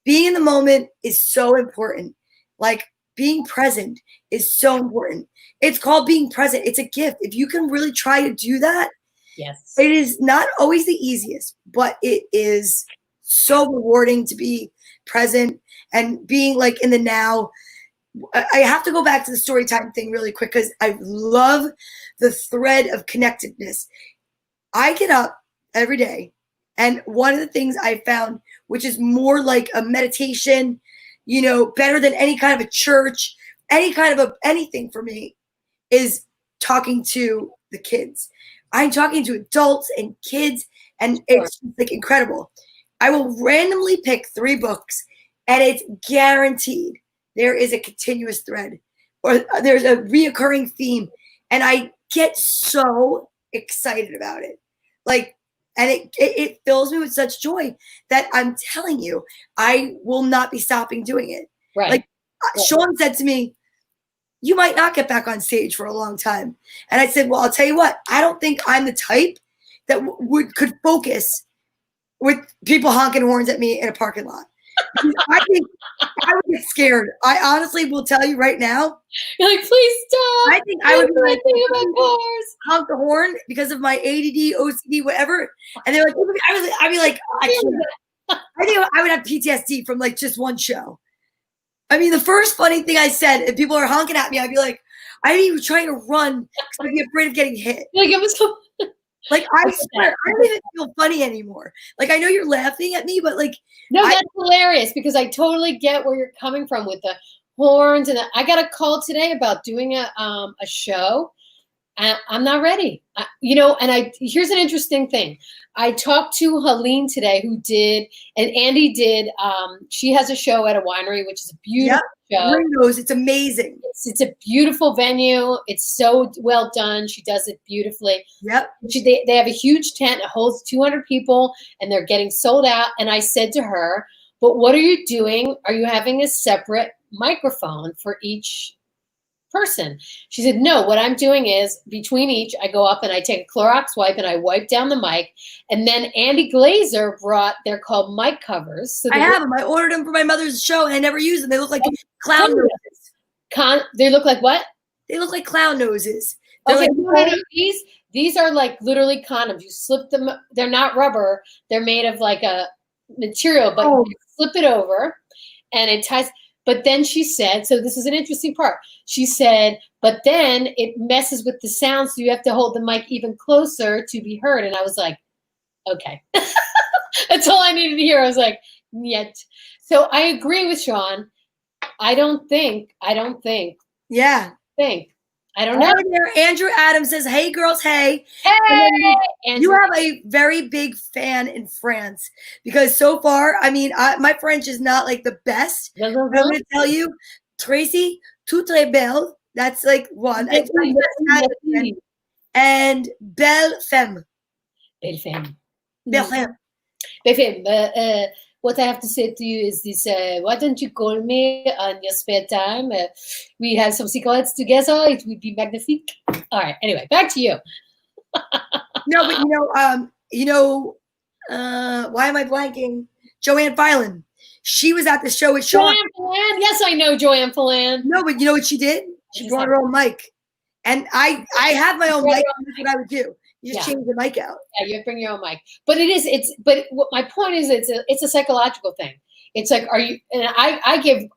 Being in the moment is so important. Like being present is so important. It's called being present. It's a gift. If you can really try to do that, yes, it is not always the easiest, but it is so rewarding to be present and being like in the now. I have to go back to the story time thing really quick because I love the thread of connectedness. I get up every day, and one of the things I found, which is more like a meditation, you know, better than any kind of a church, any kind of anything for me, is talking to the kids. I'm talking to adults and kids, and it's like incredible. I will randomly pick 3 books, and it's guaranteed there is a continuous thread or there's a reoccurring theme, and I get so excited about it. Like, and it fills me with such joy that I'm telling you, I will not be stopping doing it. Right. Like Sean said to me, you might not get back on stage for a long time. And I said, well, I'll tell you what, I don't think I'm the type that could focus with people honking horns at me in a parking lot. I think I would get scared. I honestly will tell you right now. You're like, please stop. I think I would be like, about cars. honk the horn because of my ADD, OCD, whatever. And they're like, I'd be like, I can't. I think I would have PTSD from like just one show. I mean, the first funny thing I said, if people are honking at me, I'd be like, I'd be trying to run because I'd be afraid of getting hit. Like it was so. Like I swear, I don't even feel funny anymore. Like I know you're laughing at me, but like no, that's hilarious because I totally get where you're coming from with the horns. And I got a call today about doing a show, I'm not ready. And here's an interesting thing. I talked to Helene today, and Andy did. She has a show at a winery, which is a beautiful show. Windows, it's amazing. It's a beautiful venue. It's so well done. She does it beautifully. Yep. They have a huge tent. It holds 200 people, and they're getting sold out. And I said to her, "But what are you doing? Are you having a separate microphone for each person?" She said, "No, what I'm doing is between each, I go up and I take a Clorox wipe and I wipe down the mic." And then Andy Glazer they're called mic covers. So I have them. I ordered them for my mother's show and I never use them. They look like clown noses. They look like what? They look like clown noses. Okay, these are like literally condoms. You slip them. They're not rubber. They're made of like a material, but you flip it over and it ties. But then she said, so this is an interesting part. She said, but then it messes with the sound, so you have to hold the mic even closer to be heard. And I was like, okay. That's all I needed to hear. I was like, yet. So I agree with Sean. I don't think. Yeah. I don't know. There, Andrew Adams says, "Hey girls, hey." Hey, you have a very big fan in France because so far, I mean, my French is not like the best. I'm going to tell you, Tracy, tout très belle. That's like one. And belle femme. Belle femme. Belle femme. Belle femme. What I have to say to you is this: why don't you call me on your spare time? We have some cigarettes together. It would be magnifique. All right. Anyway, back to you. No, but why am I blanking? Joanne Filan. She was at the show with Sean. Joanne Filan. Yes, I know Joanne Filan. No, but you know what she did? She brought her own mic, and I have my own mic. That's what I would do. You just change the mic out. Yeah, you bring your own mic. But what my point is, it's a psychological thing. It's like, I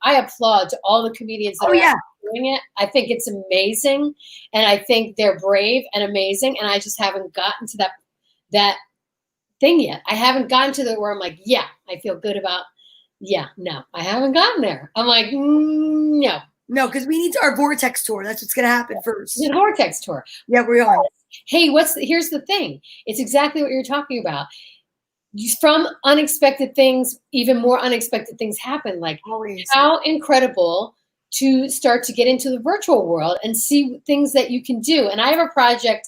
applaud to all the comedians that are doing it. I think it's amazing. And I think they're brave and amazing. And I just haven't gotten to that thing yet. I haven't gotten to where I'm like, yeah, I feel good about, no, I haven't gotten there. I'm like, no. No, because we need our Vortex tour. That's what's going to happen first. The Vortex tour. Yeah, we are. Hey, here's the thing. It's exactly what you're talking about. From unexpected things, even more unexpected things happen. Like, always. How incredible to start to get into the virtual world and see things that you can do. And I have a project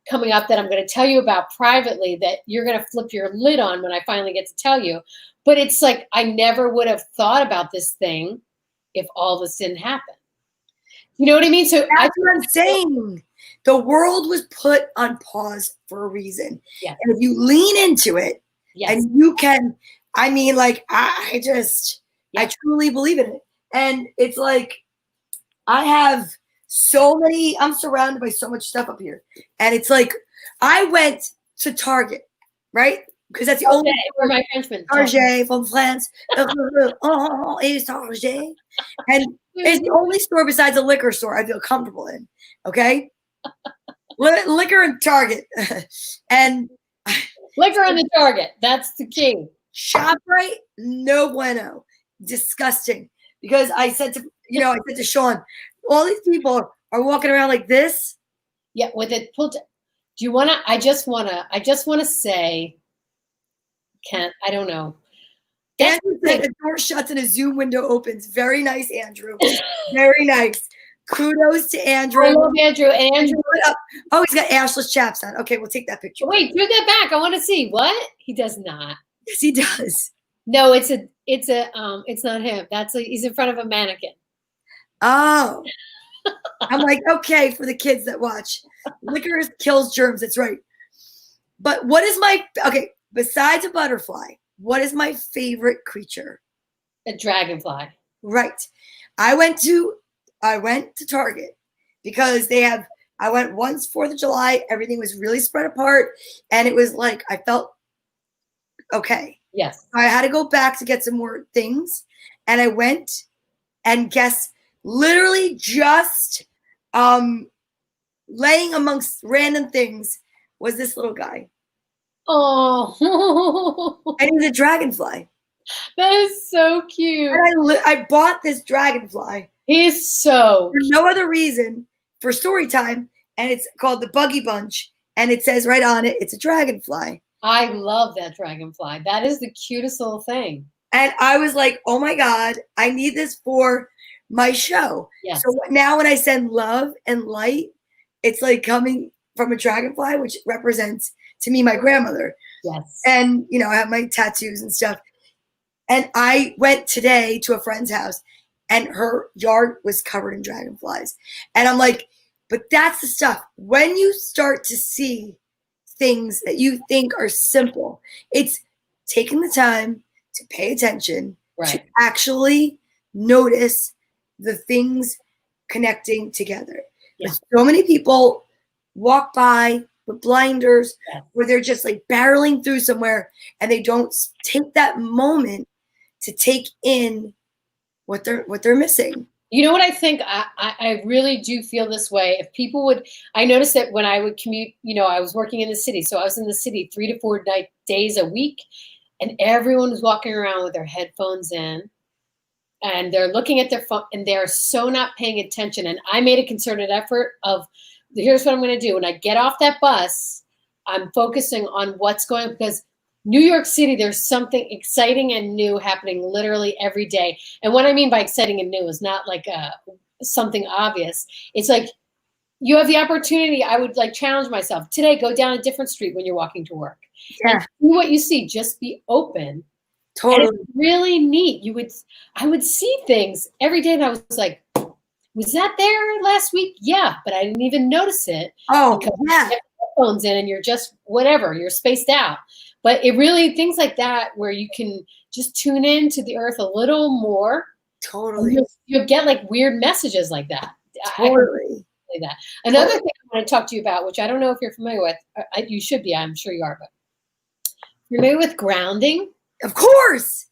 coming up that I'm going to tell you about privately that you're going to flip your lid on when I finally get to tell you. But it's like, I never would have thought about this thing if all this didn't happen. You know what I mean? So that's what I'm saying. The world was put on pause for a reason. Yes. And if you lean into it, and you can, I mean, like, I truly believe in it. And it's like, I'm surrounded by so much stuff up here. And it's like, I went to Target, right? Because that's the only where my Frenchman. Target from France. It's Target. And it's the only store besides a liquor store I feel comfortable in. Okay? Liquor and Target. And liquor and the Target. That's the key. ShopRite, no bueno. Disgusting. Because I said to Sean, all these people are walking around like this. Yeah, with it pulled. Do you want to? I just want to say, Kent, I don't know. Andrew said the door shuts and a Zoom window opens. Very nice, Andrew. Very nice. Kudos to Andrew. I love Andrew. And Andrew. Oh, he's got ashless chaps on. Okay, we'll take that picture. Wait, do that back. I want to see. What? He does not. Yes, he does. No, it's not him. He's in front of a mannequin. Oh. I'm like, okay, for the kids that watch. Liquor kills germs. That's right. But besides a butterfly, what is my favorite creature? A dragonfly. Right. I went to Target because I went once 4th of July. Everything was really spread apart. And it was like, I felt okay. Yes. I had to go back to get some more things. And I went and guess literally just laying amongst random things was this little guy. Oh. And he's a dragonfly. That is so cute. And I bought this dragonfly. He's so for no other reason for story time and it's called the Buggy Bunch, and it says right on it, it's a dragonfly. I love that dragonfly. That is the cutest little thing. And I was like, oh my God, I need this for my show. Yes. So now when I send love and light, it's like coming from a dragonfly, which represents to me my grandmother. Yes. And, you know, I have my tattoos and stuff. And I went today to a friend's house and her yard was covered in dragonflies. And I'm like, but that's the stuff. When you start to see things that you think are simple, it's taking the time to pay attention, to actually notice the things connecting together. Yeah. So many people walk by with blinders where they're just like barreling through somewhere and they don't take that moment to take in what they're missing. You know what I think? I really do feel this way. If people would, I noticed that when I would commute, you know, I was working in the city. So I was in the city 3 to 4 days a week, and everyone was walking around with their headphones in and they're looking at their phone and they're so not paying attention. And I made a concerted effort of, here's what I'm going to do. When I get off that bus, I'm focusing on what's going on, because New York City, there's something exciting and new happening literally every day. And what I mean by exciting and new is not like something obvious. It's like you have the opportunity. I would like challenge myself today, go down a different street when you're walking to work. Yeah. And see what you see. Just be open. Totally. And it's really neat. I would see things every day and I was like, was that there last week? Yeah, but I didn't even notice it. Oh, because yeah. you have headphones in and you're just whatever, you're spaced out. But it really, things like that where you can just tune in to the earth a little more. Totally. You'll get like weird messages like that. Totally. That. Another thing I want to talk to you about, which I don't know if you're familiar with, you should be, I'm sure you are, but you're familiar with grounding? Of course.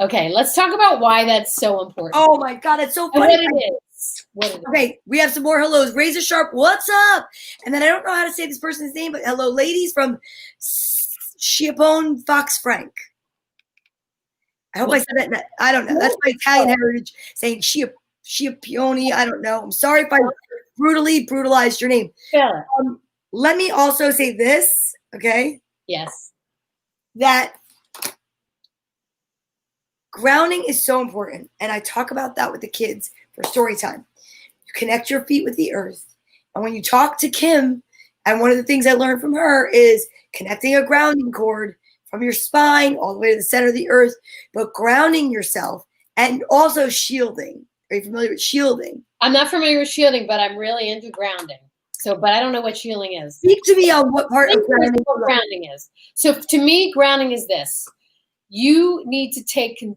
Okay, let's talk about why that's so important. Oh my God, that's so funny. And what it is. Okay, we have some more hellos. Razor Sharp, what's up? And then I don't know how to say this person's name, but hello, ladies from Schiapone Fox Frank. I hope I said that. I don't know. That's my Italian heritage saying Schiapone. I don't know. I'm sorry if I brutally brutalized your name. Yeah. Let me also say this, okay? Yes. That grounding is so important. And I talk about that with the kids for story time. You connect your feet with the earth. And when you talk to Kim, and one of the things I learned from her is connecting a grounding cord from your spine all the way to the center of the earth, but grounding yourself and also shielding. Are you familiar with shielding? I'm not familiar with shielding, but I'm really into grounding. So, but I don't know what shielding is. Speak to me on what part of grounding is. So to me, grounding is this. You need to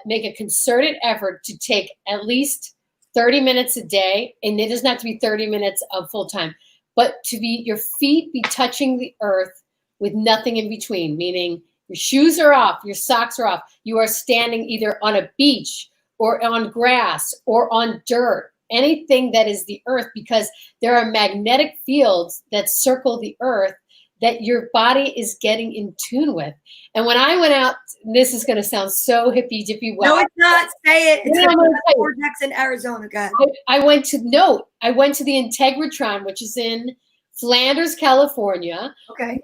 make a concerted effort to take at least 30 minutes a day, and it doesn't have to be 30 minutes of full time, but to be your feet be touching the earth with nothing in between, meaning your shoes are off, your socks are off. You are standing either on a beach or on grass or on dirt, anything that is the earth, because there are magnetic fields that circle the earth that your body is getting in tune with. And when I went out, this is going to sound so hippy-dippy. No, it's not. Say it. It's No, like vortex in Arizona, guys. I went to the Integratron, which is in Flanders, California. Okay.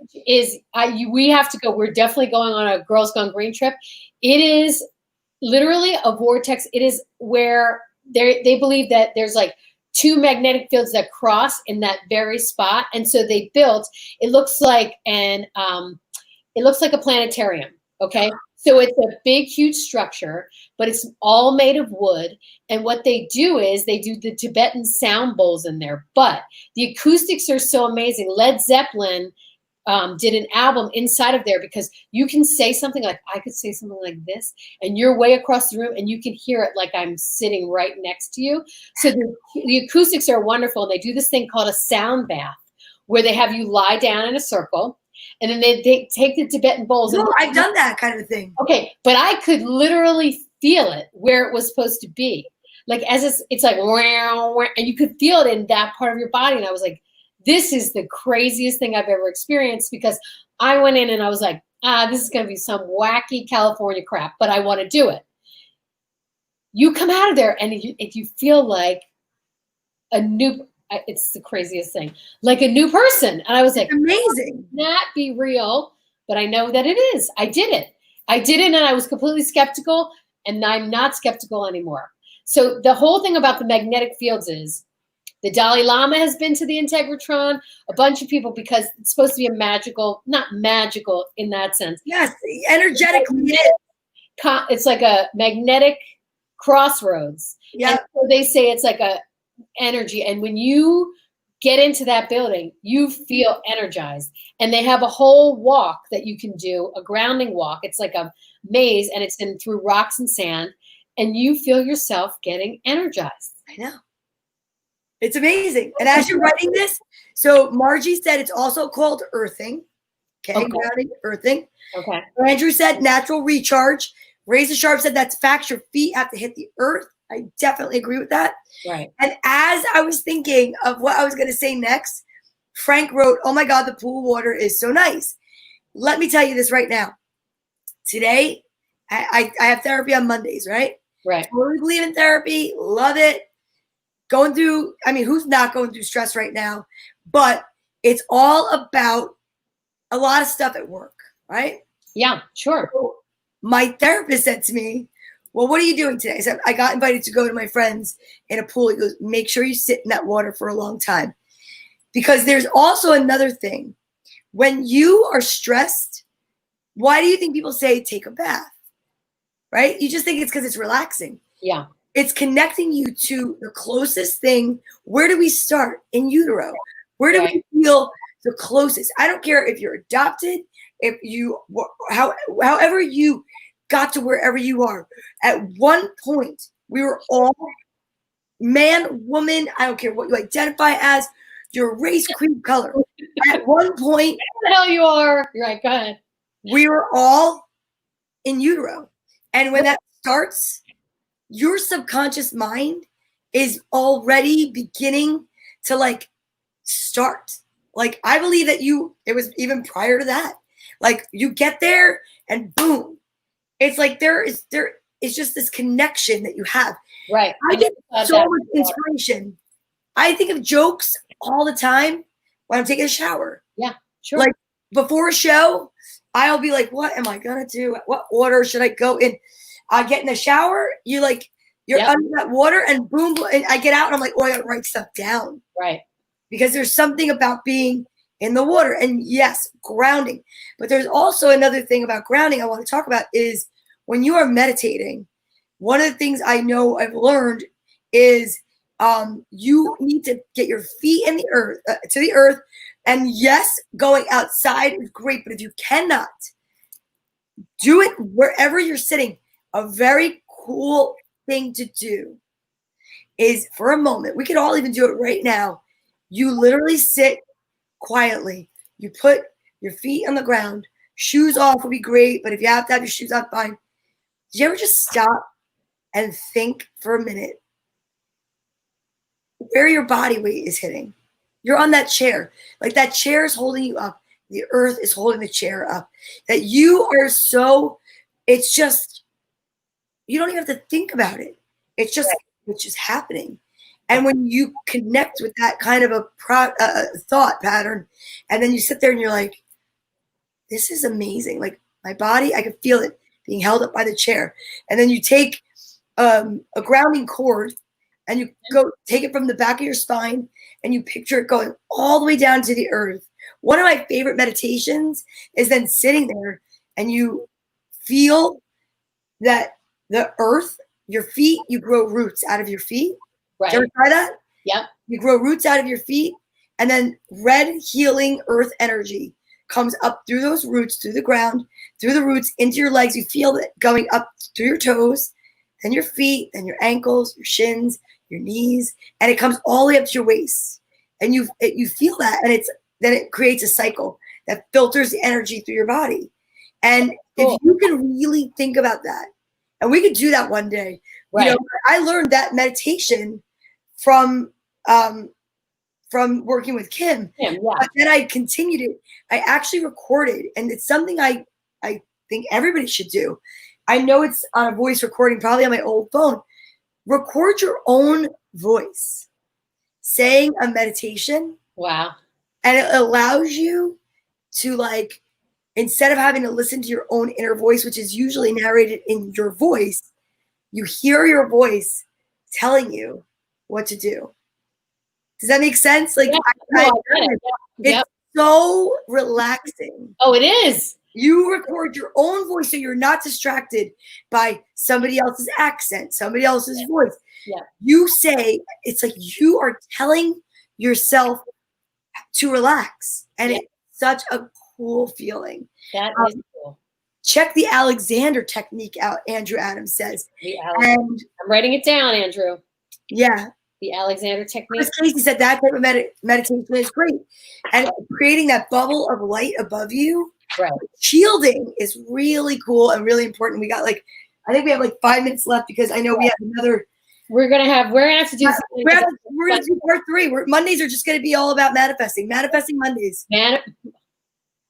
We have to go. We're definitely going on a Girls Gone Green trip. It is literally a vortex. It is where they believe that there's like 2 magnetic fields that cross in that very spot, and so they built. It looks like a planetarium. Okay, so it's a big, huge structure, but it's all made of wood. And what they do is they do the Tibetan sound bowls in there. But the acoustics are so amazing. Led Zeppelin did an album inside of there, because you can say something like, I could say something like this, and you're way across the room and you can hear it like I'm sitting right next to you. So the acoustics are wonderful. They do this thing called a sound bath, where they have you lie down in a circle, and then they take the Tibetan bowls. No, I've done that kind of thing. Okay, but I could literally feel it where it was supposed to be. Like it's like, and you could feel it in that part of your body. And I was like, this is the craziest thing I've ever experienced, because I went in and I was like, this is going to be some wacky California crap, but I want to do it. You come out of there and if you feel like a new, it's the craziest thing. Like a new person. And I was like, Amazing. not be real, but I know that it is. I did it. And I was completely skeptical, and I'm not skeptical anymore. So the whole thing about the magnetic fields is the Dalai Lama has been to the Integratron, a bunch of people, because it's supposed to be a magical, not magical in that sense. Yes, energetically. It's like a magnetic crossroads. Yeah. And so they say it's like a energy. And when you get into that building, you feel energized. And they have a whole walk that you can do, a grounding walk. It's like a maze, and it's in through rocks and sand, and you feel yourself getting energized. I know. It's amazing. And as you're writing this, so Margie said it's also called earthing. Okay. Grounding, earthing. Okay. Andrew said natural recharge. Razor Sharp said that's facts. Your feet have to hit the earth. I definitely agree with that. Right. And as I was thinking of what I was going to say next, Frank wrote, "Oh my God, the pool water is so nice." Let me tell you this right now. Today, I have therapy on Mondays, right? Right. Totally believe in therapy. Love it. Going through, I mean, who's not going through stress right now? But it's all about a lot of stuff at work, right? Yeah, sure. So my therapist said to me, "Well, what are you doing today?" I said, "I got invited to go to my friends in a pool." He goes, "Make sure you sit in that water for a long time." Because there's also another thing. When you are stressed, why do you think people say take a bath? Right? You just think it's because it's relaxing. Yeah. It's connecting you to the closest thing. Where do we start? In utero. Where do we feel the closest? I don't care if you're adopted, if you, however you got to wherever you are. At one point, we were all man, woman, I don't care what you identify as, your race, creed, color. At one point, what the hell you are. You're right, go ahead. We were all in utero. And when that starts, your subconscious mind is already beginning to like start. Like I believe that it was even prior to that. Like you get there and boom. It's like there is just this connection that you have. Right. I get so much inspiration. I think of jokes all the time when I'm taking a shower. Yeah, sure. Like before a show, I'll be like, what am I gonna do? What order should I go in? I get in the shower, you're under that water, and boom, and I get out and I'm like, oh, I gotta write stuff down. Right. Because there's something about being in the water. And yes, grounding. But there's also another thing about grounding I want to talk about is when you are meditating, one of the things I know I've learned is you need to get your feet in the earth, to the earth. And yes, going outside is great, but if you cannot, do it wherever you're sitting. A very cool thing to do is for a moment, we could all even do it right now. You literally sit quietly. You put your feet on the ground. Shoes off would be great, but if you have to have your shoes on, fine. Did you ever just stop and think for a minute where your body weight is hitting? You're on that chair. Like that chair is holding you up. The earth is holding the chair up. That you are so, it's just, you don't even have to think about it. It's just happening. And when you connect with that kind of a thought pattern, and then you sit there and you're like, this is amazing. Like my body, I can feel it being held up by the chair. And then you take a grounding cord and you go take it from the back of your spine and you picture it going all the way down to the earth. One of my favorite meditations is then sitting there and you feel that the earth, your feet, you grow roots out of your feet. Right. Did you ever try that? Yep. You grow roots out of your feet, and then red healing earth energy comes up through those roots, through the ground, through the roots, into your legs. You feel it going up through your toes, then your feet, then your ankles, your shins, your knees, and it comes all the way up to your waist. And you feel that, and then it creates a cycle that filters the energy through your body. And if you can really think about that, and we could do that one day. Right. You know, I learned that meditation from working with Kim. But then I continued it. I actually recorded, and it's something I think everybody should do. I know it's on a voice recording, probably on my old phone. Record your own voice. saying a meditation, Wow. and it allows you to, like, instead of having to listen to your own inner voice, which is usually narrated in your voice, you hear your voice telling you what to do. Does that make sense? Like, Yeah. No, I get it. it's Yep. so relaxing. Oh, it is. You record your own voice so you're not distracted by somebody else's accent, somebody else's voice. Yeah. You say, it's like you are telling yourself to relax. And Yeah. it's such a cool feeling. That is cool. Check the Alexander technique out, Andrew Adams says. I'm And writing it down, Andrew. yeah, The Alexander technique. Chris Casey said that type of meditation is great. And creating that bubble of light above you, Right. shielding is really cool and really important. We got like, I think we have like 5 minutes left because I know we have another. We're gonna have to do something. We're gonna do part 3. Mondays are just gonna be all about manifesting. Manifesting Mondays.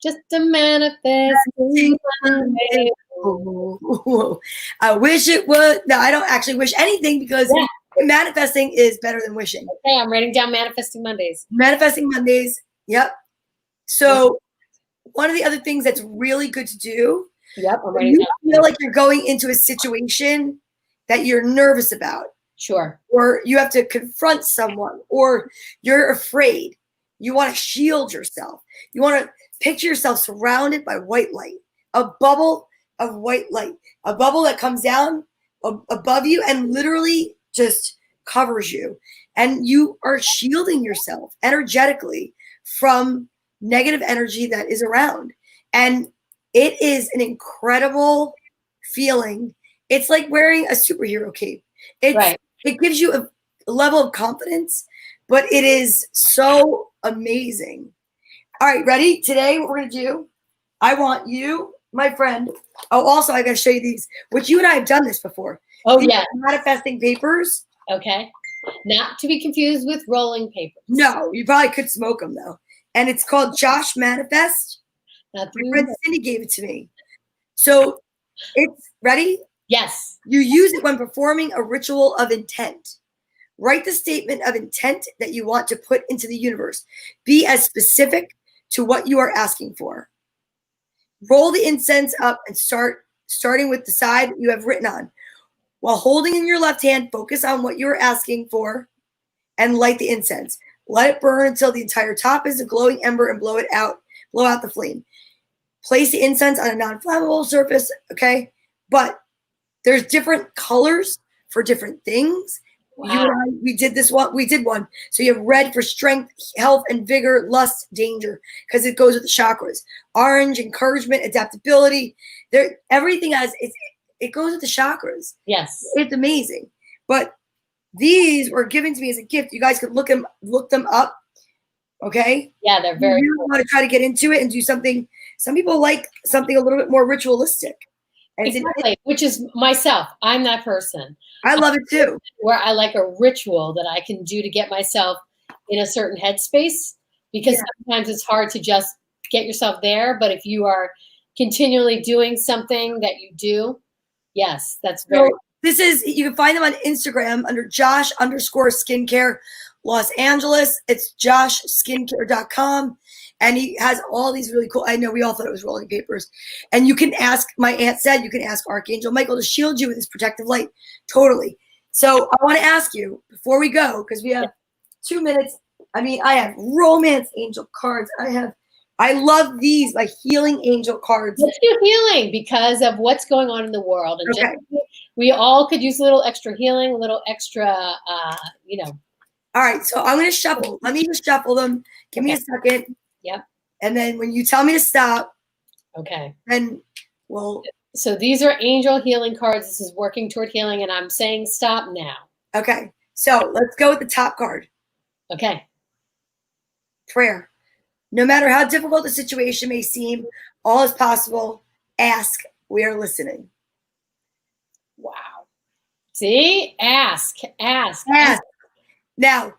Just a manifesting Monday. Oh, I wish it would. No, I don't actually wish anything because manifesting is better than wishing. Okay, I'm writing down manifesting Mondays. Manifesting Mondays. Yep. So one of the other things that's really good to do, Yep, I'm when writing you down. feel like you're going into a situation that you're nervous about, Sure. or you have to confront someone, or you're afraid, you want to shield yourself. You want to picture yourself surrounded by white light, a bubble of white light, a bubble that comes down above you and literally just covers you. And you are shielding yourself energetically from negative energy that is around. And it is an incredible feeling. It's like wearing a superhero cape. It gives you a level of confidence, but it is so amazing. All right, ready? Today, what we're going to do, I want you, my friend. Oh, also, I got to show you these, which you and I have done this before. Oh, These yeah. manifesting papers. Okay. Not to be confused with rolling papers. No, you probably could smoke them, though. And it's called Josh Manifest. My friend Cindy gave it to me. So it's ready? Yes. You use it when performing a ritual of intent. Write the statement of intent that you want to put into the universe. Be as specific to what you are asking for. Roll the incense up and starting with the side you have written on. While holding in your left hand, focus on what you are asking for and light the incense. Let it burn until the entire top is a glowing ember and blow out the flame. Place the incense on a non-flammable surface, okay? But there's different colors for different things. Wow. You and I, we did one. So you have red for strength, health, and vigor, lust, danger, because it goes with the chakras. Orange, encouragement, adaptability. Everything it goes with the chakras. Yes. It's amazing. But these were given to me as a gift. You guys could look them up. Okay? Yeah, they're very cool. Want to try to get into it and do something. Some people like something a little bit more ritualistic. And exactly, which is myself. I'm that person. I love it too. Where I like a ritual that I can do to get myself in a certain headspace, because sometimes it's hard to just get yourself there. But if you are continually doing something that you do, yes, that's very. So you can find them on Instagram under Josh_skincare Los Angeles. It's joshskincare.com. And he has all these really cool, I know we all thought it was rolling papers. And you can ask, my aunt said, you can ask Archangel Michael to shield you with his protective light. Totally. So I want to ask you before we go, because we have 2 minutes. I mean, I have romance angel cards. I love these, my healing angel cards. Let's do healing because of what's going on in the world. And okay. We all could use a little extra healing, a little extra, All right. So I'm going to shuffle. Let me just shuffle them. Give me a second. Yep. And then when you tell me to stop. Okay. Then we'll. So these are angel healing cards. This is working toward healing. And I'm saying stop now. Okay. So let's go with the top card. Okay. Prayer. No matter how difficult the situation may seem, all is possible. Ask. We are listening. Wow. See? Ask. Now,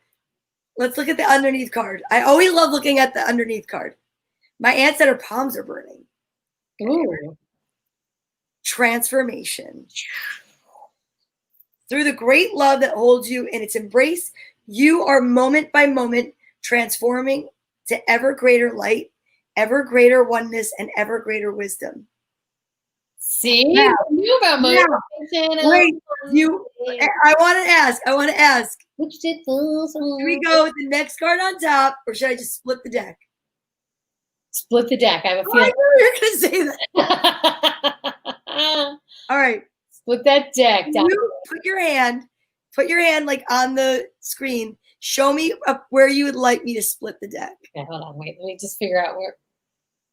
let's look at the underneath card. I always love looking at the underneath card. My aunt said her palms are burning. Ooh. Transformation. Through the great love that holds you in its embrace, You are moment by moment transforming to ever greater light, ever greater oneness, and ever greater wisdom. See, Now, you knew about my wait, I want to ask, Which did do we go with the next card on top, or should I just split the deck? Split the deck. I have a Oh, I feeling. knew you were going to say that. All right. Split that deck. Down. You put your hand like on the screen. Show me where you would like me to split the deck. Okay, hold on. Wait, let me just figure out where.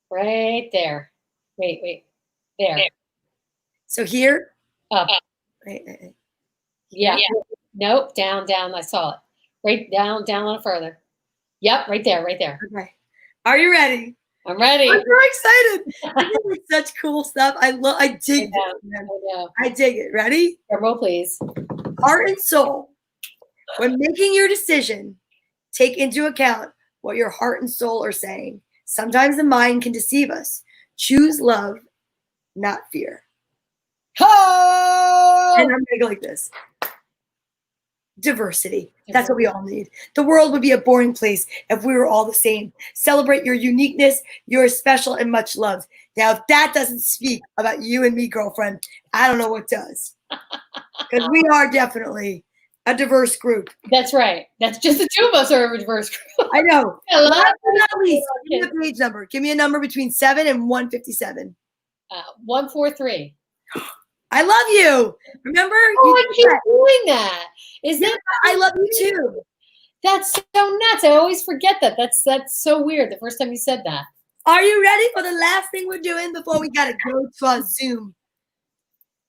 Right there. Wait. There. So here. Up. Right. Yeah. Nope. Down. I saw it. Right down a little further. Yep. Right there. Okay. Are you ready? I'm ready. I'm so excited. This is such cool stuff. I dig this, man. I dig it. Ready? Drum roll, please. Heart and soul. When making your decision, take into account what your heart and soul are saying. Sometimes the mind can deceive us. Choose love, not fear. Oh! And I'm going to go like this. Diversity. That's what we all need. The world would be a boring place if we were all the same. Celebrate your uniqueness. You're special and much loved. Now, if that doesn't speak about you and me, girlfriend, I don't know what does. Because we are definitely a diverse group. That's right. That's just the two of us are a diverse group. I know. Hello. Last but not least, give me a page number. Give me a number between 7 and 157. 143. I love you. Remember? Oh, I keep doing that. Is that? I love you too. That's so nuts. I always forget that. That's so weird. The first time you said that. Are you ready for the last thing we're doing before we gotta go to our Zoom?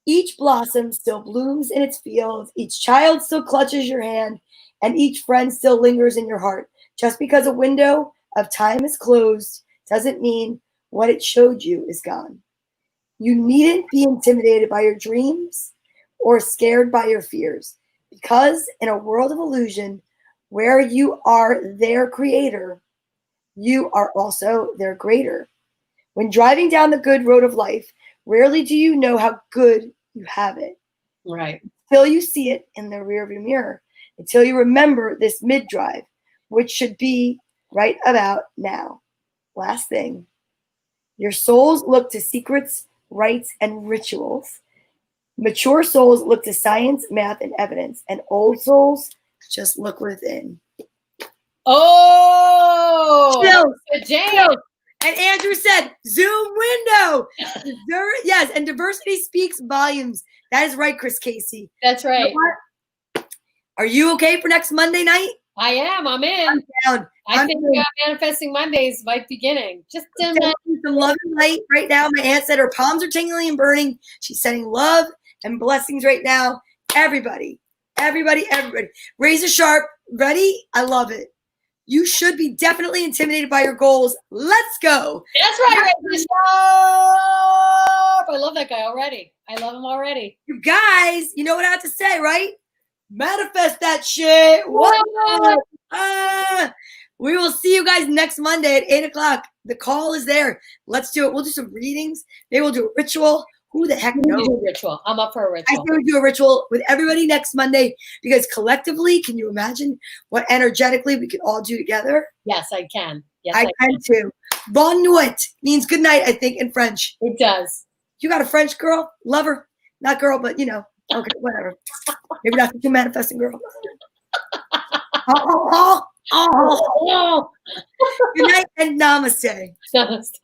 Each blossom still blooms in its field. Each child still clutches your hand, and each friend still lingers in your heart. Just because a window of time is closed doesn't mean what it showed you is gone. You needn't be intimidated by your dreams or scared by your fears, because in a world of illusion where you are their creator, you are also their greater. When driving down the good road of life, rarely do you know how good you have it. Right. Until you see it in the rearview mirror, until you remember this mid-drive, which should be right about now. Last thing, your souls look to secrets, rites, and rituals. Mature souls look to science, math, and evidence, and old souls just look within. Oh, Chills. Jane. And Andrew said, Zoom window. Yes, and diversity speaks volumes. That is right, Chris Casey. That's right. You know what? Are you okay for next Monday night? I am. I'm in. I'm down. I think Manifesting Mondays might beginning. Just some love and light right now. My aunt said her palms are tingling and burning. She's sending love and blessings right now. Everybody. Razor sharp. Ready? I love it. You should be definitely intimidated by your goals. Let's go. That's right, Razor sharp. I love that guy already. I love him already. You guys, you know what I have to say, right? Manifest that shit. What? We will see you guys next Monday at 8 o'clock. The call is there. Let's do it. We'll do some readings. Maybe we'll do a ritual. Who the heck knows? Do a ritual. I'm up for a ritual. I say we do a ritual with everybody next Monday, because collectively, can you imagine what energetically we could all do together? Yes, I can. Yes, I can too. Bonne nuit means good night, I think, in French. It does. You got a French girl? Lover? Not girl, but you know. Okay, whatever. Maybe not the manifesting girl. Good night and namaste. Namaste.